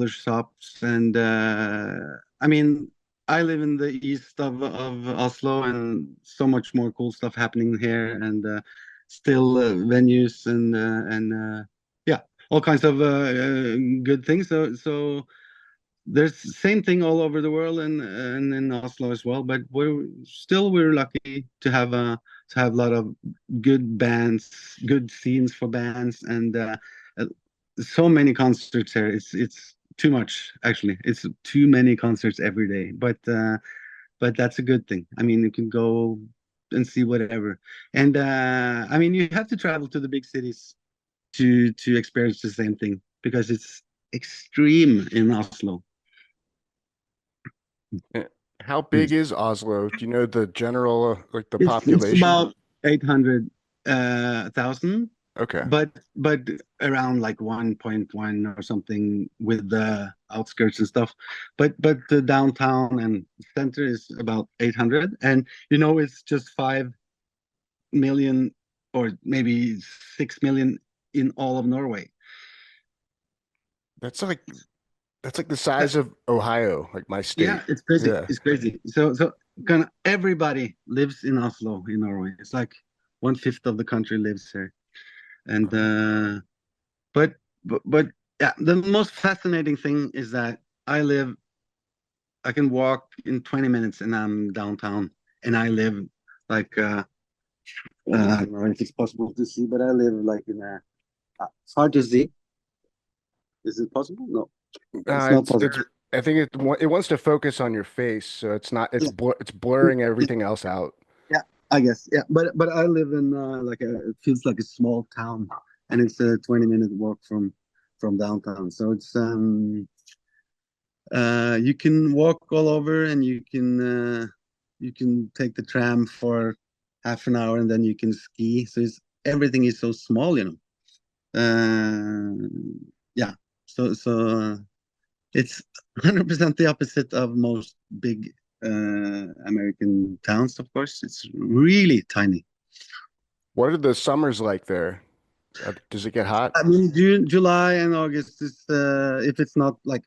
shops. And I mean, I live in the east of Oslo, and so much more cool stuff happening here, and still venues and yeah, all kinds of good things. So there's the same thing all over the world, and in Oslo as well. But we're lucky to have a lot of good bands, good scenes for bands, and so many concerts here. It's too much, actually. It's too many concerts every day. But that's a good thing. I mean, you can go and see whatever. And I mean, you have to travel to the big cities to experience the same thing, because it's extreme in Oslo. How big is Oslo? Do you know the general, like the It's population? about 800,000, Okay. but around like 1.1 or something with the outskirts and stuff. But the downtown and center is about 800, and it's just 5 million or maybe 6 million in all of Norway. That's like the size of Ohio, like my state. Yeah, it's crazy. Yeah. It's crazy. So kind of everybody lives in Oslo in Norway. It's like 1/5 of the country lives here. And but yeah, the most fascinating thing is that I can walk in 20 minutes and I'm downtown, and I live like I don't know if it's possible to see, but I live like in a it's hard to see. Is it possible? No, it's not possible. I think it wants to focus on your face, so it's not Yeah. it's blurring everything else out. Yeah, I guess. Yeah, but I live in it feels like a small town, and it's a 20-minute walk from downtown. So it's you can walk all over, and you can take the tram for half an hour, and then you can ski. So everything is so small. Yeah. So it's 100% the opposite of most big American towns. Of course, it's really tiny. What are the summers like there? Does it get hot? I mean, June, July, and August is if it's not like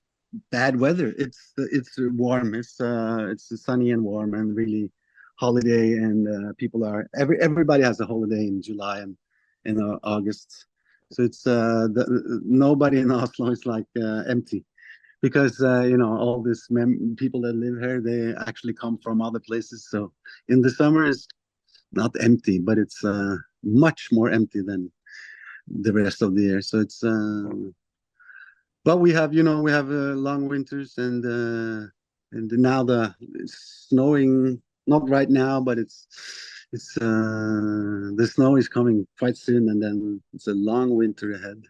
bad weather. It's warm. It's sunny and warm and really holiday, and people are everybody has a holiday in July and in August. So it's nobody in Oslo is like empty because all these people that live here, they actually come from other places. So in the summer it's not empty, but it's much more empty than the rest of the year. So it's but we have long winters, and now it's snowing, not right now, but it's the snow is coming quite soon, and then it's a long winter ahead.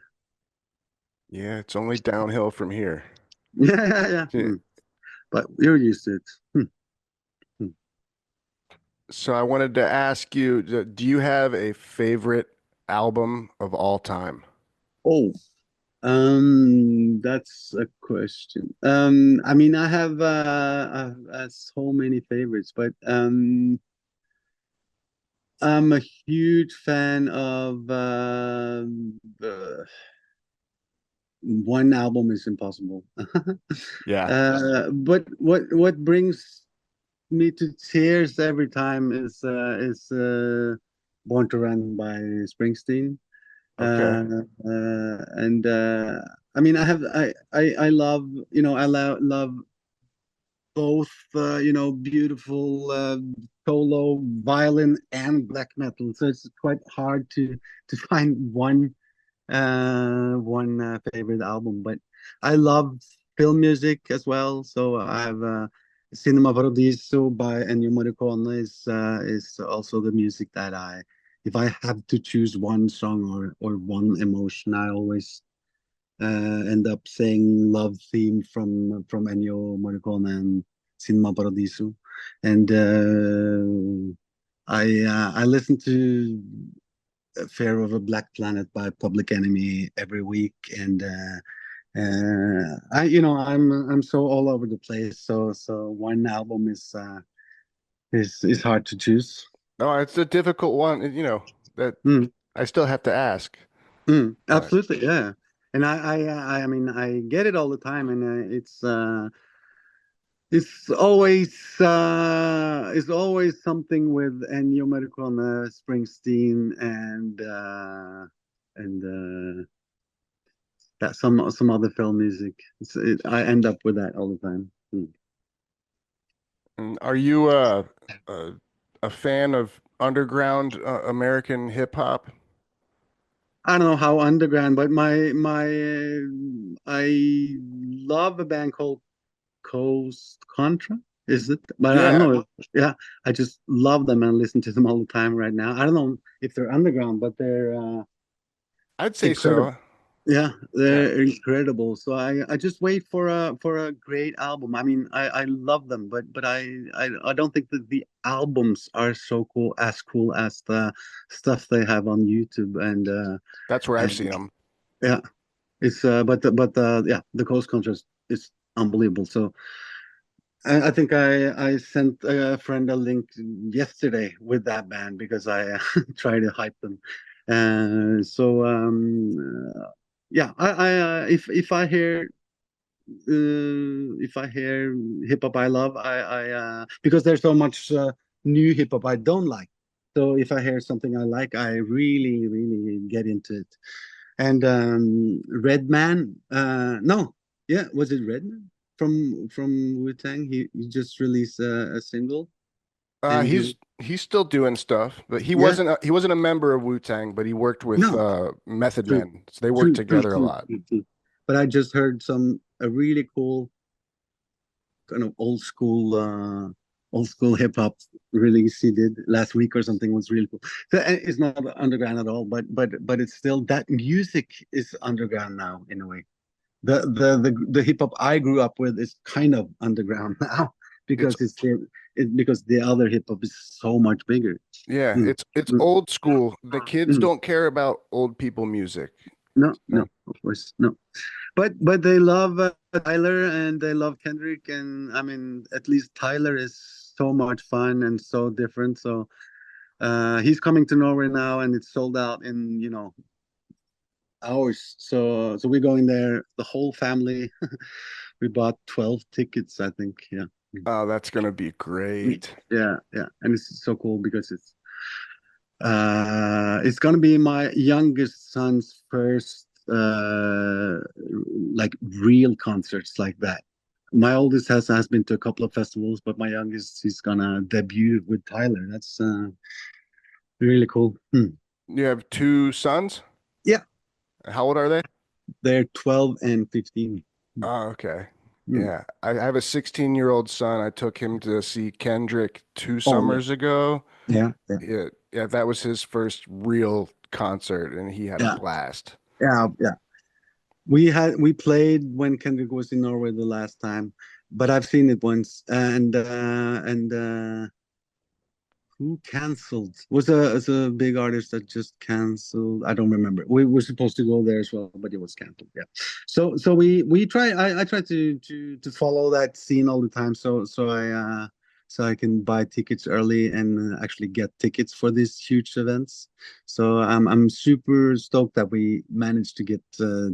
Yeah, it's only downhill from here. Yeah. Yeah. But we're used to it. Hmm. So I wanted to ask you, do you have a favorite album of all time? Oh, that's a question. I mean, I have so many favorites, but I'm a huge fan of one album is impossible. Yeah. But what brings me to tears every time is Born to Run by Springsteen. Okay. And I mean, I love love both beautiful solo violin and black metal. So it's quite hard to find one favorite album. But I love film music as well. So I have Cinema Paradiso by Ennio Morricone is also the music that if I have to choose one song or one emotion, I always end up saying Love Theme from Ennio Morricone and Cinema Paradiso. And I listen to Fear of a Black Planet by Public Enemy every week, and I'm so all over the place. So one album is hard to choose. No, it's a difficult one, that Mm, I still have to ask. Uh, absolutely, yeah. And I mean I get it all the time, and it's always something with Ennio Morricone, Springsteen, and that some other film music. I end up with that all the time. and are you a, a fan of underground American hip hop? I don't know how underground, but I love a band called Coast Contra. Is it? But I don't Yeah, know. Yeah, I just love them and listen to them all the time right now. I don't know if they're underground, but they're I'd say incredible. so. Yeah, Yeah. they're incredible. So I just wait for a great album. I mean, I love them, but I don't think that the albums are so cool as the stuff they have on YouTube That's where I've and seen them. yeah, it's yeah, the Coast Contrast is unbelievable. So I think I sent a friend a link yesterday with that band because I try to hype them. Yeah, if I hear hip hop I love, I because there's so much new hip hop I don't like. So if I hear something I like, I really really get into it. And Redman, no, yeah, was it Redman from Wu-Tang? He just released a single, and He's still doing stuff, but yeah, he wasn't a member of Wu-Tang, but he worked with no, Method true, Man. So they worked together a true, lot. true, true. But I just heard a really cool kind of old school hip hop release he did last week or something was really cool. So it's not underground at all, but it's still that music is underground now in a way. The hip hop I grew up with is kind of underground now It's because because the other hip hop is so much bigger. yeah, Mm, it's mm, old school. The kids mm. don't care about old people music. No, Uh, no, of course, no. But they love Tyler and they love Kendrick, and I mean at least Tyler is so much fun and so different. So he's coming to Norway now, and it's sold out in hours. So we're going there, the whole family. we bought 12 tickets, I think. Yeah. Oh, that's gonna be great. Yeah, and it's so cool because it's gonna be my youngest son's first like real concerts like that. My oldest has been to a couple of festivals, but my youngest he's gonna debut with Tyler. That's really cool. You have two sons? Yeah, How old are they? they're 12 and 15. Oh, okay. Hmm. Yeah. I have a 16-year-old son. I took him to see Kendrick two Oh yeah, summers ago. yeah, Yeah, that was his first real concert, and he had a yeah, blast. yeah. We played when Kendrick was in Norway the last time, but I've seen it once. And who canceled? Was a big artist that just canceled. I don't remember. We were supposed to go there as well, but it was canceled. Yeah. So we try. I try to follow that scene all the time. So I can buy tickets early and actually get tickets for these huge events. So I'm super stoked that we managed to get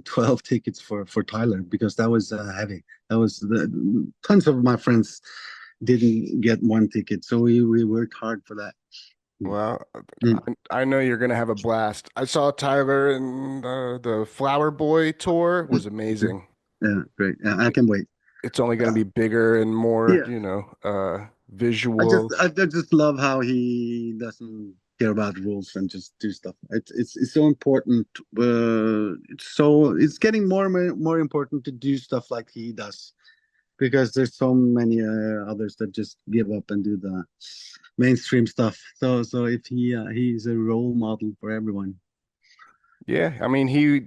12 tickets for Tyler because that was heavy. That was tons of my friends didn't get one ticket. So we worked hard for that. Well, Mm. I know you're gonna have a blast. I saw Tyler and the Flower Boy tour was amazing. Yeah, great. Yeah, I can wait. It's only gonna be bigger and more, Yeah, visual. I just love how he doesn't care about rules and just do stuff. It's so important. It's getting more important to do stuff like he does because there's so many others that just give up and do the mainstream stuff. So if he's a role model for everyone. Yeah, I mean he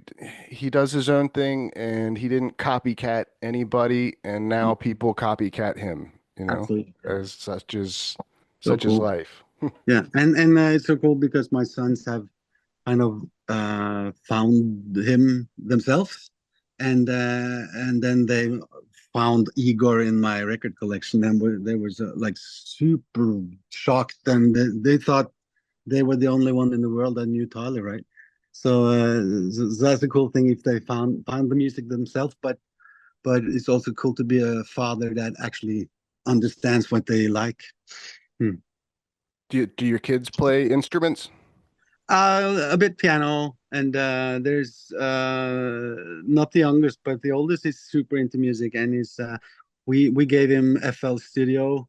does his own thing and he didn't copycat anybody and now people copycat him, Absolutely. as So such is cool. life. Yeah, and it's so cool because my sons have kind of found him themselves, and then they found Igor in my record collection, and they was like super shocked, and they thought they were the only one in the world that knew Tyler, right? So that's a cool thing if they found the music themselves, but it's also cool to be a father that actually understands what they like. Hmm. Do your kids play instruments? A bit piano, and there's not the youngest, but the oldest is super into music, and is we gave him FL Studio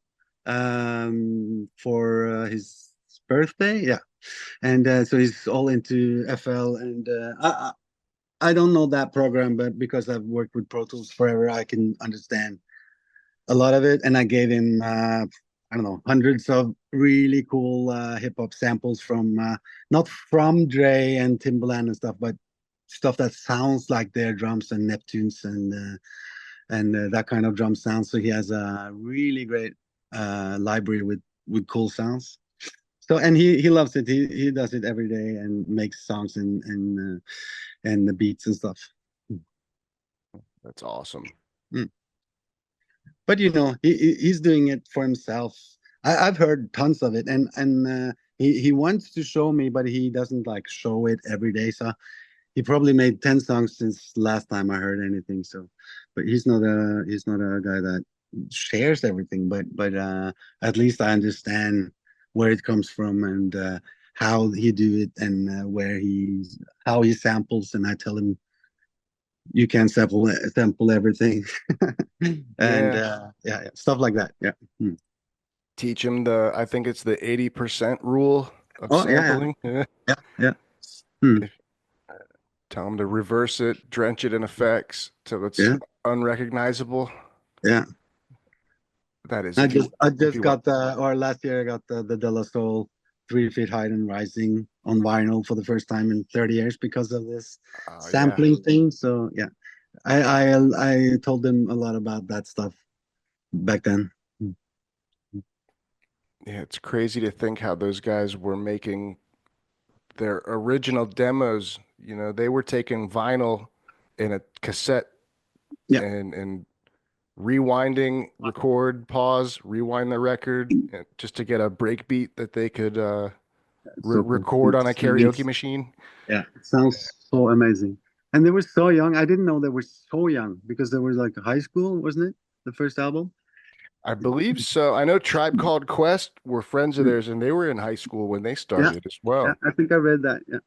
for his birthday, yeah, and so he's all into FL, and I don't know that program, but because I've worked with Pro Tools forever, I can understand a lot of it, and I gave him I don't know hundreds of really cool hip hop samples from not from Dre and Timbaland and stuff, but stuff that sounds like their drums and Neptunes and that kind of drum sound. So he has a really great library with cool sounds. So and he loves it. He does it every day and makes songs and the beats and stuff. That's awesome. Mm. But he's doing it for himself. I've heard tons of it, and he wants to show me, but he doesn't like show it every day. So he probably made 10 songs since last time I heard anything. So, but he's not a guy that shares everything. But at least I understand where it comes from and how he do it and how he samples, and I tell him you can sample everything and Yeah. yeah, stuff like that. Yeah. Hmm. Teach them I think it's the 80% rule of Oh yeah, sampling. Yeah. yeah, yeah. Hmm. If, Tell them to reverse it, drench it in effects till it's Yeah, unrecognizable. yeah. That is I if just you want. got or last year I got the De La Soul 3 feet high and rising on vinyl for the first time in 30 years because of this Oh yeah. sampling thing. So yeah, I told them a lot about that stuff back then. Hmm. Yeah, it's crazy to think how those guys were making their original demos. They were taking vinyl in a cassette Yeah. and rewinding, record, pause, rewind the record just to get a break beat that they could So cool. record on a karaoke Release. machine. Yeah, it sounds so amazing. And they were so young. I didn't know they were so young because they were like high school, wasn't it? The first album. I believe so. I know Tribe Called Quest were friends of theirs, and they were in high school when they Yeah, started as yeah. well. I think I read that. Yeah,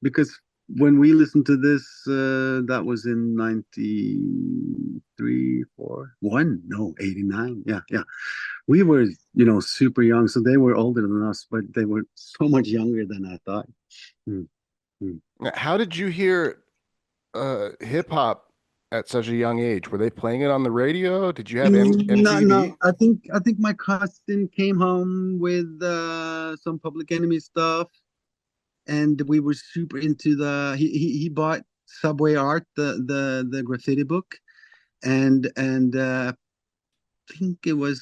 because when we listened to this, that was in 93, 4, 1, no, 89. Yeah, yeah. We were, super young, so they were older than us, but they were so much younger than I thought. Mm, mm. Now, how did you hear hip hop at such a young age? Were they playing it on the radio? Did you have No, MTV? no. I think my cousin came home with some Public Enemy stuff, and we were super into he bought Subway Art, the graffiti book, and I think it was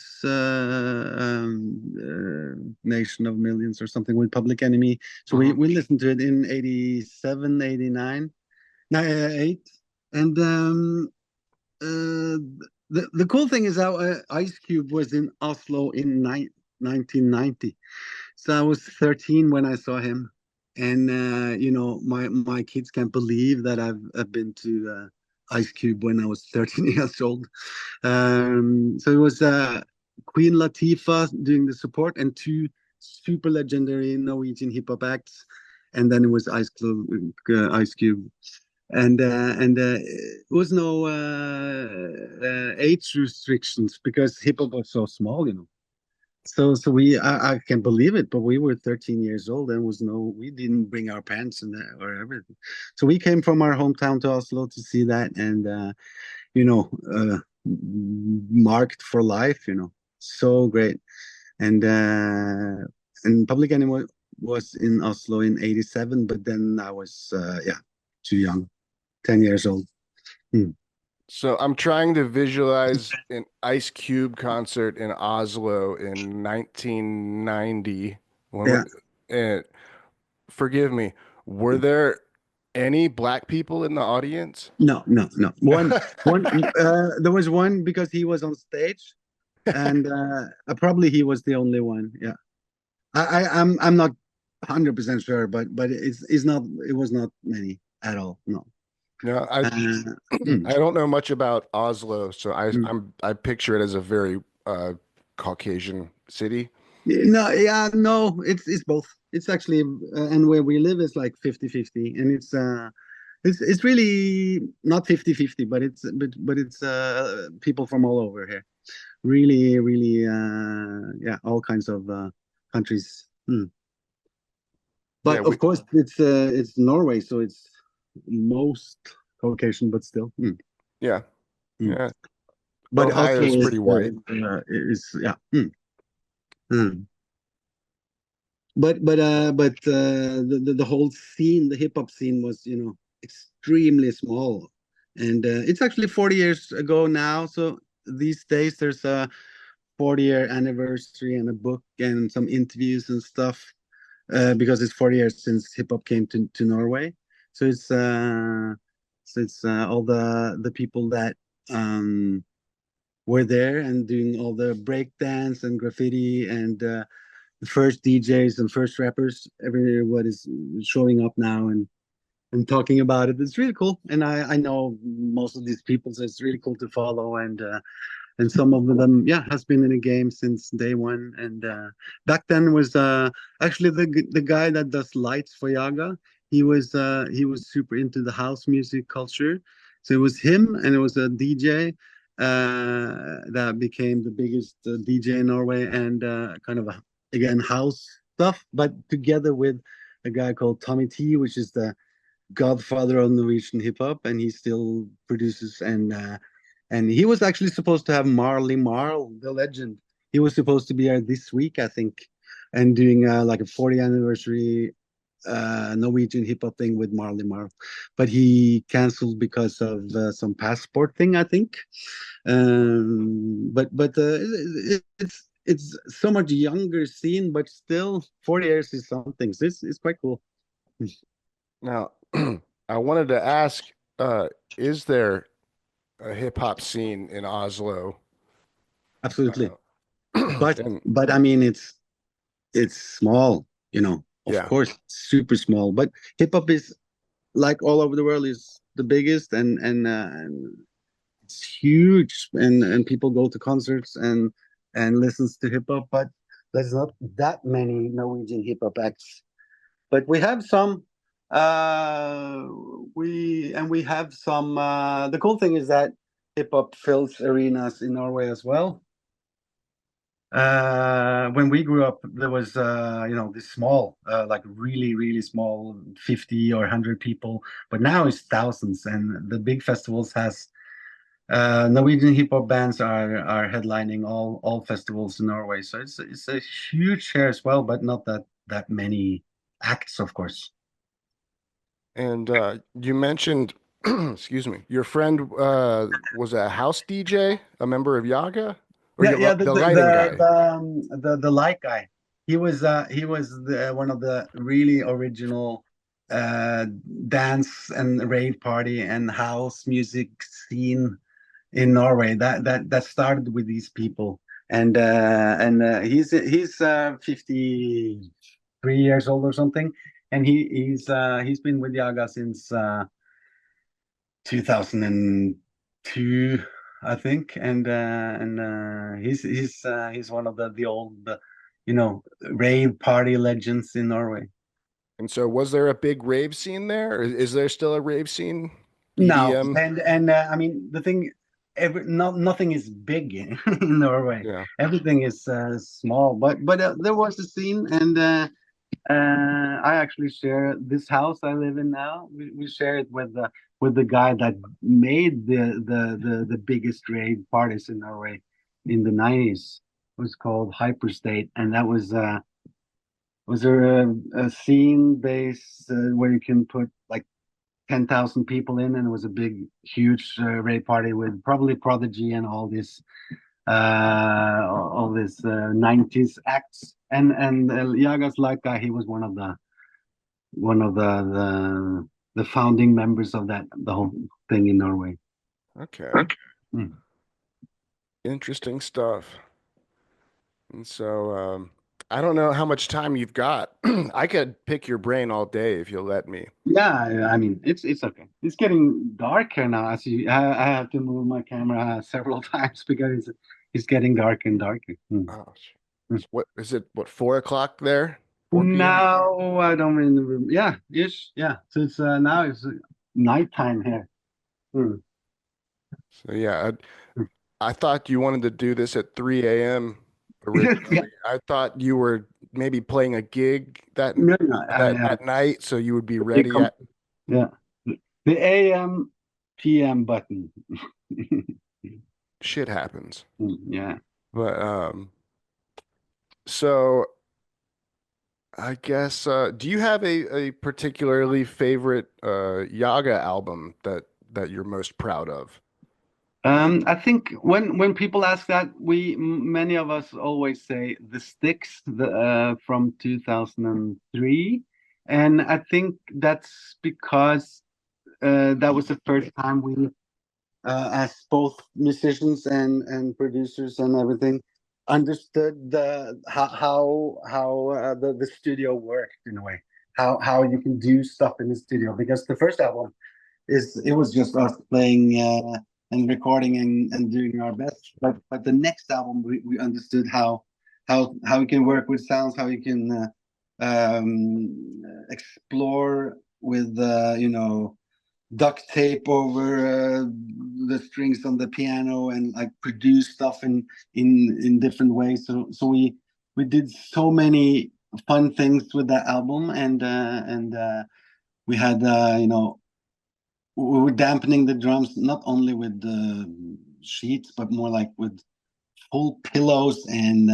Nation of Millions or something with Public Enemy. So we, Mhm. we listened to it in 87, 89, 8. And uh, the cool thing is how Ice Cube was in Oslo in 1990. So I was 13 when I saw him. And, my kids can't believe that I've been to Ice Cube when I was 13 years old. So it was Queen Latifah doing the support and two super legendary Norwegian hip hop acts, and then it was Ice Cube, and it was no age restrictions because hip hop was so small. So I can't believe it, but we were 13 years old and we didn't bring our parents or everything. So we came from our hometown to Oslo to see that, and you know, uh, marked for life, so great. And Public Enemy was in Oslo in 87, but then I was, too young, 10 years old. Hmm. So I'm trying to visualize an Ice Cube concert in Oslo in 1990. Yeah. And forgive me, were there any black people in the audience? No, no, no. There was one because he was on stage, and probably he was the only one. Yeah. I'm not 100% sure, but it was not many at all. No. No, Hmm. I don't know much about Oslo, so Hmm. I picture it as a very Caucasian city. No, yeah, no, it's both. It's actually, and where we live is like 50-50, and it's really not 50-50, but it's people from all over here. Really, really, yeah, all kinds of countries. Hmm. Yeah, But of course, it's Norway, so it's most Caucasian, but still. Hmm. yeah, Hmm. yeah. But Ohio also is pretty white. is yeah. Hmm. Hmm. But the whole scene, the hip hop scene was, extremely small, and it's actually 40 years ago now. So these days there's a 40-year anniversary and a book and some interviews and stuff, because it's 40 years since hip hop came to Norway. So it's all the people that were there and doing all the break dance and graffiti and the first DJs and first rappers. Everyone is showing up now and talking about it. It's really cool, and I know most of these people, so it's really cool to follow. And some of them, yeah, has been in the game since day one. And back then was actually the guy that does lights for Jaga. He was super into the house music culture, so it was him, and it was a DJ that became the biggest DJ in Norway, and kind of again house stuff, but together with a guy called Tommy T, which is the godfather of Norwegian hip hop, and he still produces, and he was actually supposed to have Marley Marl, the legend. He was supposed to be here this week, I think, and doing like a 40th anniversary Norwegian hip hop thing with Marley Marl, but he canceled because of some passport thing, I think. But it's so much younger scene, but still 40 years is something. So it's quite cool. Now, I wanted to ask, is there a hip hop scene in Oslo? Absolutely. But And but I mean it's small, of yeah, course, super small. But hip hop is like all over the world is the biggest, and it's huge, and people go to concerts and listens to hip hop, but there's not that many Norwegian hip hop acts. But we have some. We have some. The cool thing is that hip hop fills arenas in Norway as well. When we grew up, there was this small, like really small, 50 or 100 people, but now it's thousands, and the big festivals has Norwegian hip hop bands are headlining all festivals in Norway, so it's a huge share as well, but not that many acts, of course. And you mentioned, excuse me, your friend was a house DJ, a member of Jaga, or the lighting guy. The light guy. He was one of the really original dance and rave party and house music scene in Norway. That started with these people, and he's 53 years old or something, and he's been with Jaga since 2002, I think, and he's one of the old rave party legends in Norway. And so, was there a big rave scene there? Is there still a rave scene? No, EDM? and I mean the thing, nothing is big in Norway. Yeah. Everything is small, but there was a scene, and I actually share this house I live in now. We share it with the guy that made the biggest rave parties in Norway in the 90s. It was called Hyperstate, and that was a scene base where you can put like 10,000 people in, and it was a big, huge rave party with probably Prodigy and all this 90s acts, and Jaga's light guy, he was one of the founding members of the whole thing in Norway. Okay. Interesting stuff. And so I don't know how much time you've got. I could pick your brain all day if you'll let me. Yeah, I mean it's okay. It's getting darker now. I have to move my camera several times because it's getting darker and darker. Oh, what is it? What, 4 o'clock there? 4 p.m.? No, I don't remember. Yeah, ish. Yeah. So it's now it's nighttime here. So yeah, I thought you wanted to do this at 3 a.m. originally. Yeah. I thought you were maybe playing a gig that night, so you would be ready at. Yeah, the AM PM button. Shit happens. Yeah. But so I guess do you have a particularly favorite Jaga album that you're most proud of? I think when people ask that, many of us always say The Sticks, from 2003, and I think that's because that was the first time we, as both musicians and producers and everything, understood how the studio worked in a way, how you can do stuff in the studio, because the first album it was just us playing and recording and doing our best, but the next album we understood how you can work with sounds, how you can explore with duct tape over the strings on the piano and like produce stuff in different ways. So we did so many fun things with that album, and we had we were dampening the drums not only with the sheets but more like with full pillows, and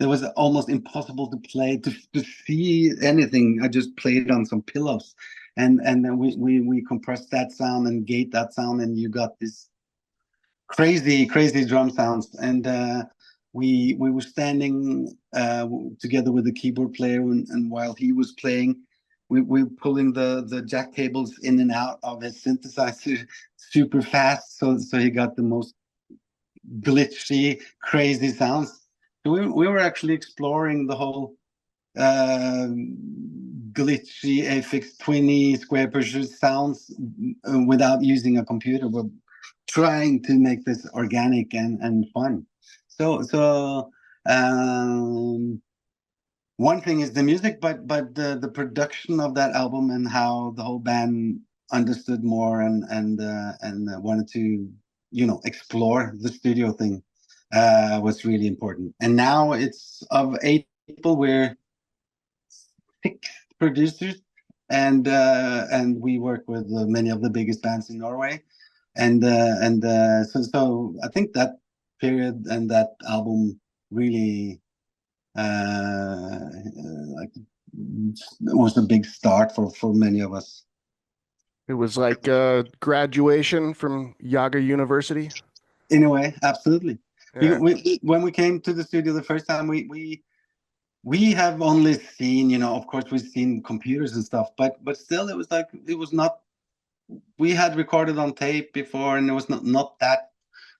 it was almost impossible to play to see anything. I just played on some pillows, and then we compressed that sound and gate that sound, and you got this crazy drum sounds. And we were standing together with the keyboard player, and while he was playing, we were pulling the jack cables in and out of his synthesizer super fast, so he got the most glitchy, crazy sounds. So we were actually exploring the whole glitchy Aphex Twinny square pressure sounds without using a computer. We're trying to make this organic and fun. So one thing is the music, but the production of that album and how the whole band understood more and wanted to explore the studio thing was really important. And now it's of 8 people, we're 6 producers, and we work with many of the biggest bands in Norway, and so I think that period and that album really like was a big start for many of us. It was like graduation from Jaga University. In a way, absolutely. Yeah. When we came to the studio the first time, we have only seen, of course, we've seen computers and stuff, but still, it was like it was not. We had recorded on tape before, and it was not that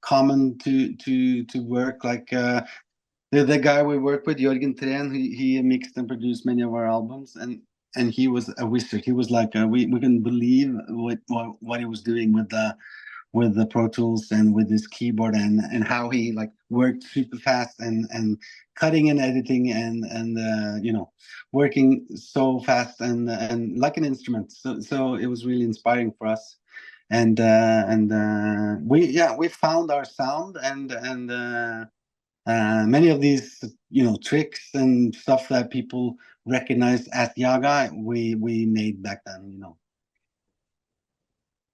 common to work like. The guy we work with, Jørgen Tren, he mixed and produced many of our albums, and he was a wizard. He was like we can believe what he was doing with the Pro Tools and with his keyboard and how he like worked super fast and cutting and editing and working so fast and like an instrument. So it was really inspiring for us, and we found our sound and. Many of these, tricks and stuff that people recognize as Jaga, we made back then,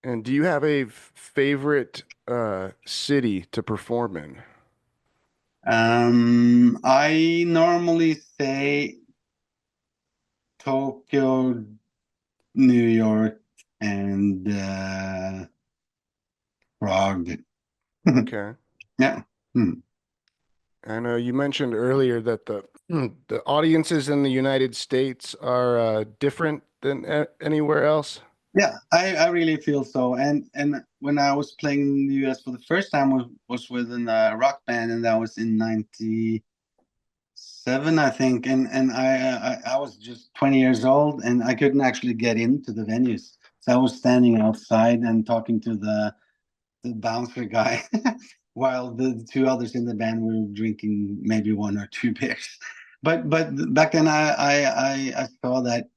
And do you have a favorite city to perform in? I normally say Tokyo, New York, and Prague. Okay. Yeah. I know you mentioned earlier that the audiences in the United States are different than anywhere else. Yeah, I really feel so. And when I was playing in the US for the first time was with a rock band, and that was in '97, I think. And I was just 20 years old, and I couldn't actually get into the venues. So I was standing outside and talking to the bouncer guy while the 2 others in the band were drinking maybe 1 or 2 beers. But back then I saw that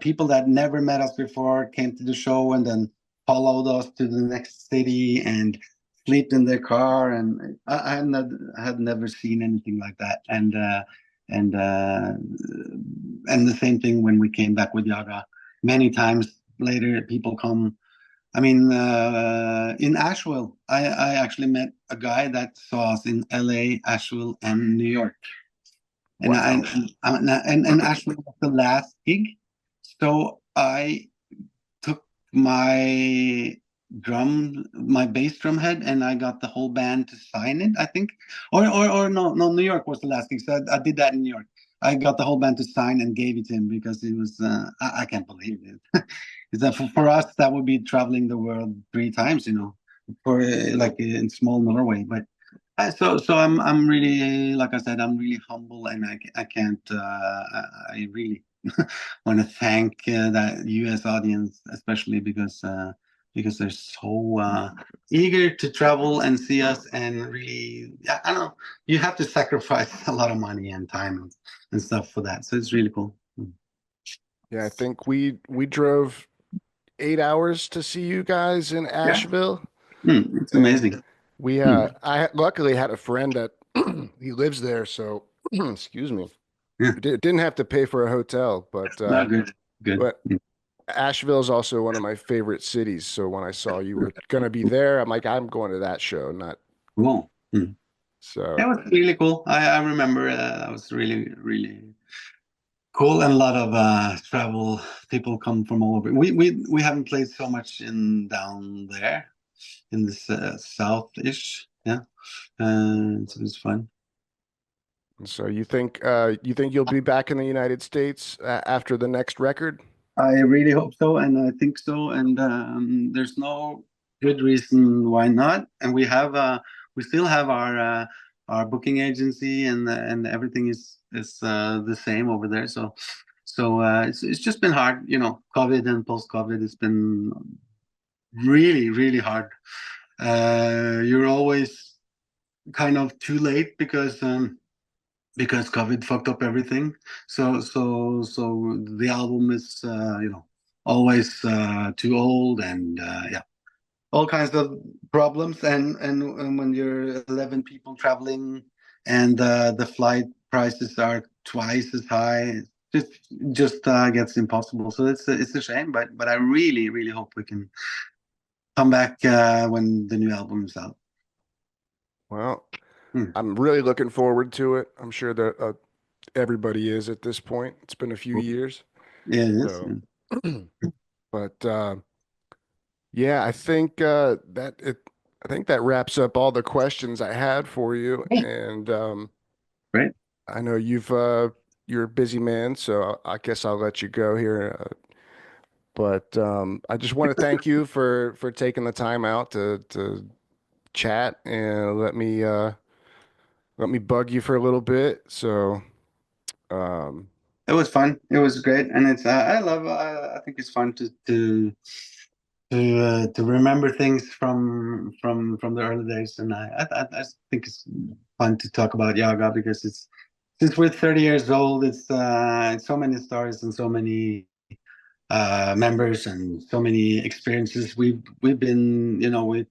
people that never met us before came to the show and then followed us to the next city and slept in their car, and I had never seen anything like that. And the same thing when we came back with Jaga. Many times later, people come. I mean, in Asheville, I actually met a guy that saw us in LA, Asheville, and New York. And Wow. and Asheville was the last gig. So I took my bass drum head, and I got the whole band to sign it, I think. Or no, New York was the last gig. So I did that in New York. I got the whole band to sign and gave it to him because it was, I can't believe it. Is that for us, that would be traveling the world 3 times, for like in small Norway. But so I'm really, like I said, I'm really humble, and I can't, I really want to thank that US audience, especially because they're so eager to travel and see us, and really, I don't know, you have to sacrifice a lot of money and time and stuff for that. So it's really cool. Yeah, I think we drove 8 hours to see you guys in Asheville. It's amazing. We I luckily had a friend that he lives there, so excuse me. Yeah. Didn't have to pay for a hotel, but Good. But Asheville is also one of my favorite cities. So when I saw you were gonna be there, I'm like, I'm going to that show, not Cool. so. That was really cool. I remember that was really, really cool, and a lot of travel people come from all over. We haven't played so much down there in this south-ish. Yeah, so it's fun. So you think you'll be back in the United States after the next record? I really hope so, and I think so, and there's no good reason why not. And we still have our booking agency, and everything is the same over there. So So it's just been hard, you know, COVID and post-COVID. It's been really, really hard. You're always kind of too late because COVID fucked up everything. So the album is you know, always too old, and yeah, all kinds of problems. And when you're 11 people traveling, and the flight prices are twice as high, it just gets impossible. So it's a shame, but I really, really hope we can come back when the new album is out. Well, I'm really looking forward to it. I'm sure that everybody is at this point. It's been a few years. Yeah, it is. So, but yeah, I think I think that wraps up all the questions I had for you. And Great. I know you're a busy man, so I guess I'll let you go here. But I just want to thank you for taking the time out to chat and let me bug you for a little bit. So It was fun. It was great, and it's I think it's fun to remember things from the early days, and I think it's fun to talk about Jaga, because it's, since we're 30 years old, it's so many stories and so many members and so many experiences. We've been, you know, we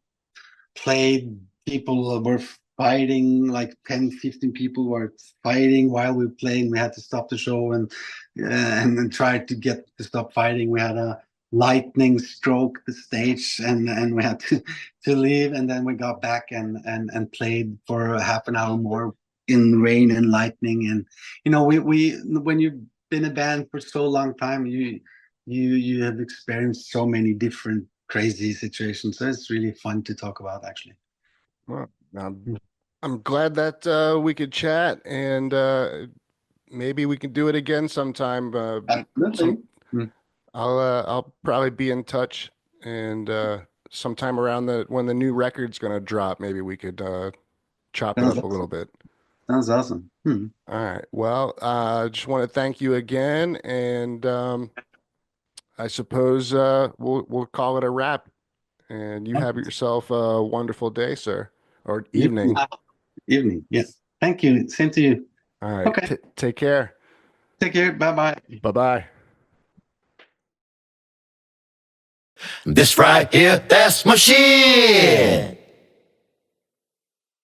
played, people were fighting, like 10, 15 people were fighting while we were playing. We had to stop the show and then try to get to stop fighting. We had a lightning stroke the stage, and we had to leave, and then we got back and played for a half an hour more in rain and lightning. And you know, we when you've been a band for so long time, you have experienced so many different crazy situations. So it's really fun to talk about, actually. well, I'm glad that we could chat, and maybe we can do it again sometime. I'll probably be in touch, and sometime around when the new record's gonna drop, maybe we could chop it up a little bit. Sounds awesome. All right. Well, I just want to thank you again, and I suppose we'll call it a wrap. And you have yourself a wonderful day, sir, or evening. Evening. Yes. Thank you. Same to you. All right. Okay. Take care. Take care. Bye-bye. Bye-bye. This right here, that's my shit.